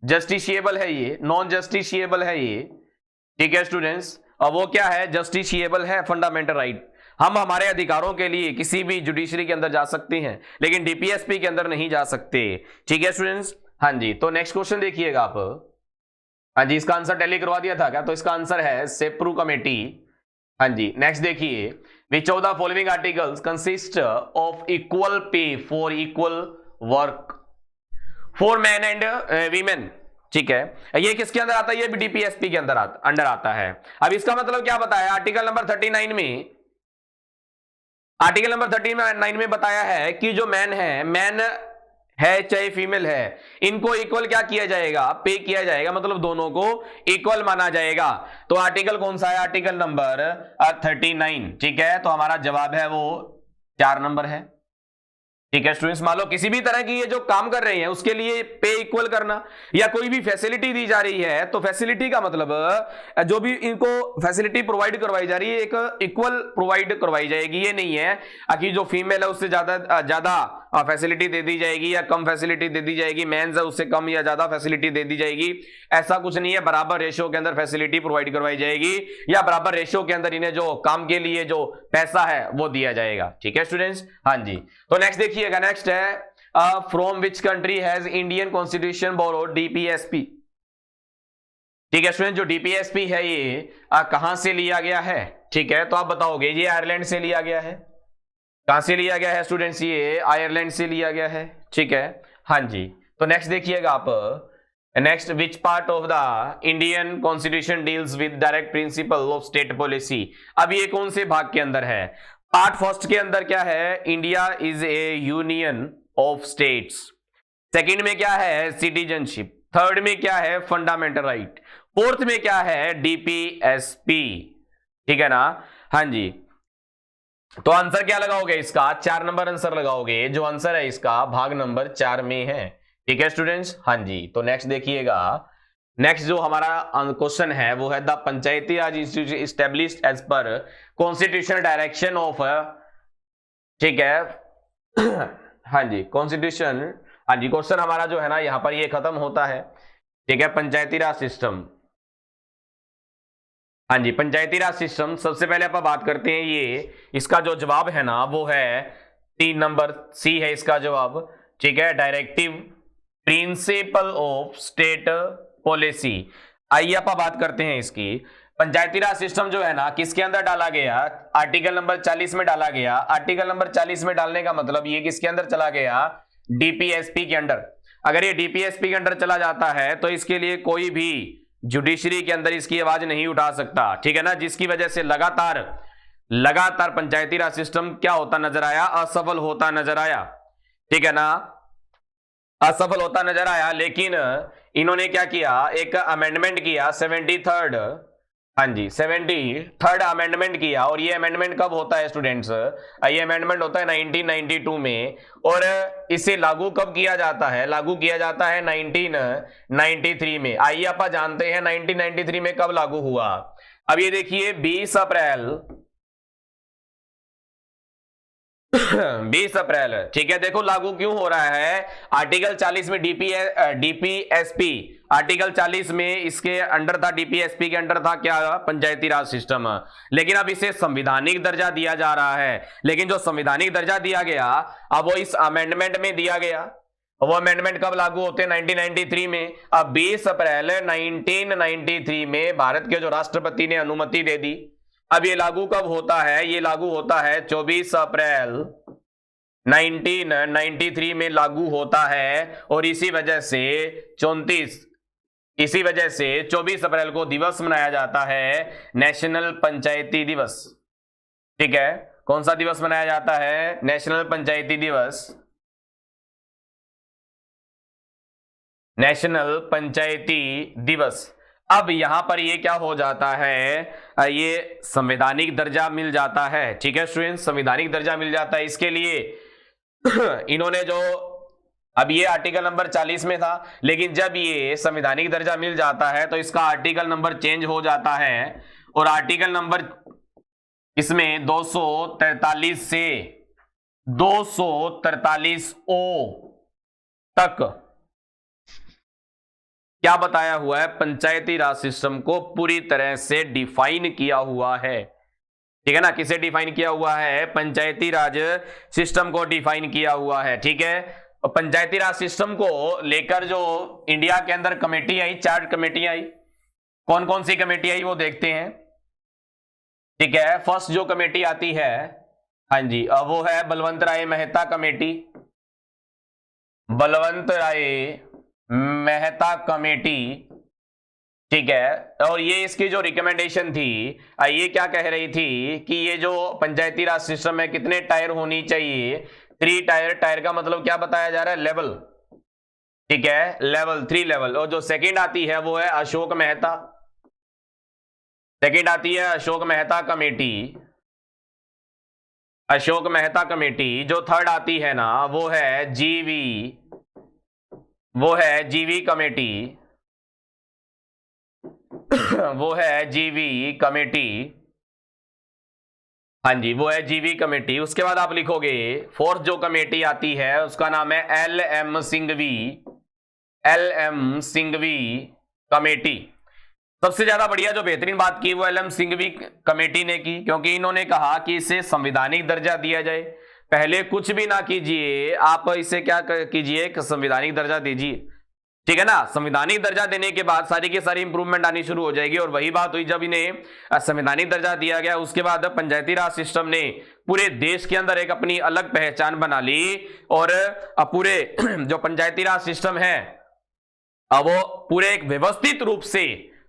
जस्टिशिएबल है, ये नॉन जस्टिशिएबल है ये। ठीक है स्टूडेंट्स, और वो क्या है, जस्टिशिएबल है, फंडामेंटल राइट। हम हमारे अधिकारों के लिए किसी भी जुडिशरी के अंदर जा सकते हैं, लेकिन डीपीएसपी के अंदर नहीं जा सकते। ठीक है स्टूडेंट्स, हाँ जी। तो नेक्स्ट क्वेश्चन देखिएगा आप। हाँ जी, इसका आंसर टैली करवा दिया था क्या? तो इसका आंसर है सेप्रू कमेटी। हाँ जी, नेक्स्ट देखिए, which of the following articles consist of equal pay for equal work for man and women. ठीक है, ये किसके अंदर आता है? ये भी डीपीएसपी के अंदर आता है। अब इसका मतलब क्या बताया, आर्टिकल नंबर 39 में बताया है कि जो मैन है चाहे फीमेल है, इनको इक्वल क्या किया जाएगा, पे किया जाएगा, मतलब दोनों को इक्वल माना जाएगा। तो आर्टिकल कौन सा है? Article number 39। ठीक है, तो हमारा जवाब है वो 4 नंबर है। ठीक है स्टूडेंट्स, मान लो किसी भी तरह की ये जो काम कर रहे हैं उसके लिए पे इक्वल करना, या कोई भी फैसिलिटी दी जा रही है, तो फैसिलिटी का मतलब जो भी इनको फैसिलिटी प्रोवाइड करवाई जा रही है, एक इक्वल प्रोवाइड करवाई जाएगी। ये नहीं है कि जो फीमेल है उससे ज्यादा फैसिलिटी दे दी जाएगी या कम फैसिलिटी दे दी जाएगी, मेंस है उससे कम या ज्यादा फैसिलिटी दे दी जाएगी, ऐसा कुछ नहीं है। बराबर रेशियो के अंदर फैसिलिटी प्रोवाइड करवाई जाएगी, या बराबर रेशियो के अंदर इन्हें जो काम के लिए जो पैसा है वो दिया जाएगा। ठीक है स्टूडेंट्स, हाँ जी। तो नेक्स्ट देखिएगा, नेक्स्ट है from which country has Indian constitution borrowed DPSP. ठीक है स्टूडेंट, जो डीपीएसपी है ये कहां से लिया गया है? ठीक है, तो आप बताओगे ये आयरलैंड से लिया गया है। कहां से लिया गया है स्टूडेंट्स? ये आयरलैंड से लिया गया है। ठीक है, हाँ जी। तो नेक्स्ट देखिएगा आप, next, which part of the Indian constitution deals with direct principle of state policy. अब ये कौन से भाग के अंदर है? पार्ट फर्स्ट के अंदर क्या है, India is A union of states. Second में क्या है, सिटीजनशिप। थर्ड में क्या है, फंडामेंटल राइट। फोर्थ में क्या है, डीपीएसपी। ठीक है ना, हाँ जी। तो आंसर क्या लगाओगे इसका, 4 नंबर आंसर लगाओगे। जो आंसर है इसका भाग नंबर 4 में है। ठीक है स्टूडेंट्स, हाँ जी। तो नेक्स्ट देखिएगा, नेक्स्ट जो हमारा क्वेश्चन है वो है the panchayati raj institution established as per constitutional direction of, ठीक है हाँ जी, कॉन्स्टिट्यूशन। हाँ जी, क्वेश्चन हमारा जो है ना यहां पर ये खत्म होता है। ठीक है, पंचायती राज सिस्टम। हाँ जी, पंचायती राज सिस्टम। सबसे पहले अपन बात करते हैं ये, इसका जो जवाब है ना वो है 3 नंबर, सी है इसका जवाब। ठीक है, directive principle of state policy. आइए अपन बात करते हैं इसकी। पंचायती राज सिस्टम जो है ना किसके अंदर डाला गया, आर्टिकल नंबर 40 में डाला गया। आर्टिकल नंबर 40 में डालने का मतलब ये किसके अंदर चला गया, डीपीएसपी के अंडर। अगर ये डीपीएसपी के अंडर चला जाता है तो इसके लिए कोई भी जुडिशरी के अंदर इसकी आवाज नहीं उठा सकता। ठीक है ना, जिसकी वजह से लगातार पंचायती राज सिस्टम क्या होता नजर आया, असफल होता नजर आया। ठीक है ना, असफल होता नजर आया। लेकिन इन्होंने क्या किया, एक अमेंडमेंट किया, 73rd, हाँ जी 73rd अमेंडमेंट किया। और ये अमेंडमेंट कब होता है स्टूडेंट्स, ये अमेंडमेंट होता है 1992 में। और इसे लागू कब किया जाता है, लागू किया जाता है 1993 में। आइए आप जानते हैं 1993 में कब लागू हुआ। अब ये देखिए 20 अप्रैल, ठीक है। देखो लागू क्यों हो रहा है, आर्टिकल 40 में डीपीएसपी, आर्टिकल 40 में इसके अंडर था, डीपीएसपी के अंडर था क्या, पंचायती राज सिस्टम। लेकिन अब इसे संवैधानिक दर्जा दिया जा रहा है। लेकिन जो संवैधानिक दर्जा दिया गया अब वो इस अमेंडमेंट में दिया गया। वो अमेंडमेंट कब लागू होते हैं, 1993 में। अब 20 अप्रैल 1993 में भारत के जो राष्ट्रपति ने अनुमति दे दी। अब ये लागू कब होता है, ये लागू होता है 24 अप्रैल 1993 में लागू होता है। और इसी वजह से 24 अप्रैल को दिवस मनाया जाता है, नेशनल पंचायती दिवस। ठीक है, कौन सा दिवस मनाया जाता है, नेशनल पंचायती दिवस, नेशनल पंचायती दिवस। अब यहां पर ये क्या हो जाता है, ये संवैधानिक दर्जा मिल जाता है। ठीक है स्टूडेंट्स, संवैधानिक दर्जा मिल जाता है। इसके लिए इन्होंने जो, अब ये आर्टिकल नंबर 40 में था, लेकिन जब ये संवैधानिक दर्जा मिल जाता है तो इसका आर्टिकल नंबर चेंज हो जाता है। और आर्टिकल नंबर इसमें 243 से 243 ओ तक क्या बताया हुआ है, पंचायती राज सिस्टम को पूरी तरह से डिफाइन किया हुआ है। ठीक है ना, किसे डिफाइन किया हुआ है, पंचायती राज सिस्टम को डिफाइन किया हुआ है। ठीक है, पंचायती राज सिस्टम को लेकर जो इंडिया के अंदर कमेटी आई, 4 कमेटी आई। कौन कौन सी कमेटी आई वो देखते हैं। ठीक है, फर्स्ट जो कमेटी आती है, हाँ जी, वो है बलवंत राय मेहता कमेटी। बलवंत राय मेहता कमेटी। ठीक है, और ये इसकी जो रिकमेंडेशन थी, ये क्या कह रही थी कि ये जो पंचायती राज सिस्टम है कितने टायर होनी चाहिए, 3 टायर। टायर का मतलब क्या बताया जा रहा है, लेवल। ठीक है, लेवल 3 लेवल। और जो सेकंड आती है वो है अशोक मेहता, सेकंड आती है अशोक मेहता कमेटी, अशोक मेहता कमेटी। जो थर्ड आती है ना वो है जीवी कमेटी, वो है जीवी कमेटी। हाँ जी, वो है जीवी कमेटी। उसके बाद आप लिखोगे फोर्थ जो कमेटी आती है उसका नाम है LM सिंघवी कमेटी। सबसे ज्यादा बढ़िया जो बेहतरीन बात की वो LM सिंघवी कमेटी ने की, क्योंकि इन्होंने कहा कि इसे संवैधानिक दर्जा दिया जाए। पहले कुछ भी ना कीजिए, आप इसे क्या कीजिए, संवैधानिक दर्जा दीजिए। ठीक है ना, संवैधानिक दर्जा देने के बाद सारी की सारी इंप्रूवमेंट आनी शुरू हो जाएगी। और वही बात हुई जब इन्हें संवैधानिक दर्जा दिया गया, उसके बाद पंचायती राज सिस्टम ने पूरे देश के अंदर एक अपनी अलग पहचान बना ली। और पूरे जो पंचायती राज सिस्टम है वो पूरे एक व्यवस्थित रूप से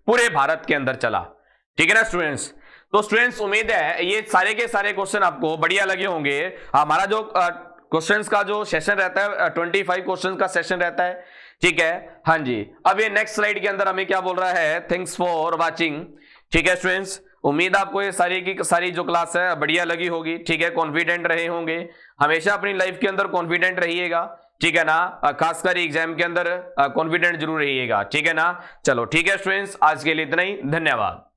पूरे भारत के अंदर चला। ठीक है ना स्टूडेंट्स, तो स्टूडेंट्स उम्मीद है ये सारे के सारे क्वेश्चन आपको बढ़िया लगे होंगे। हमारा जो क्वेश्चंस का जो सेशन रहता है 25 क्वेश्चंस का सेशन रहता है, ठीक है। हाँ जी, अब ये नेक्स्ट स्लाइड के अंदर हमें क्या बोल रहा है, थैंक्स फॉर वाचिंग। ठीक है स्टूडेंट्स, उम्मीद आपको ये सारी की सारी जो क्लास है बढ़िया लगी होगी, ठीक है। कॉन्फिडेंट रहे होंगे, हमेशा अपनी लाइफ के अंदर कॉन्फिडेंट रहिएगा, ठीक है ना। खासकर एग्जाम के अंदर कॉन्फिडेंट जरूर रहिएगा, ठीक है ना। चलो ठीक है स्टूडेंट्स, आज के लिए इतना ही, धन्यवाद।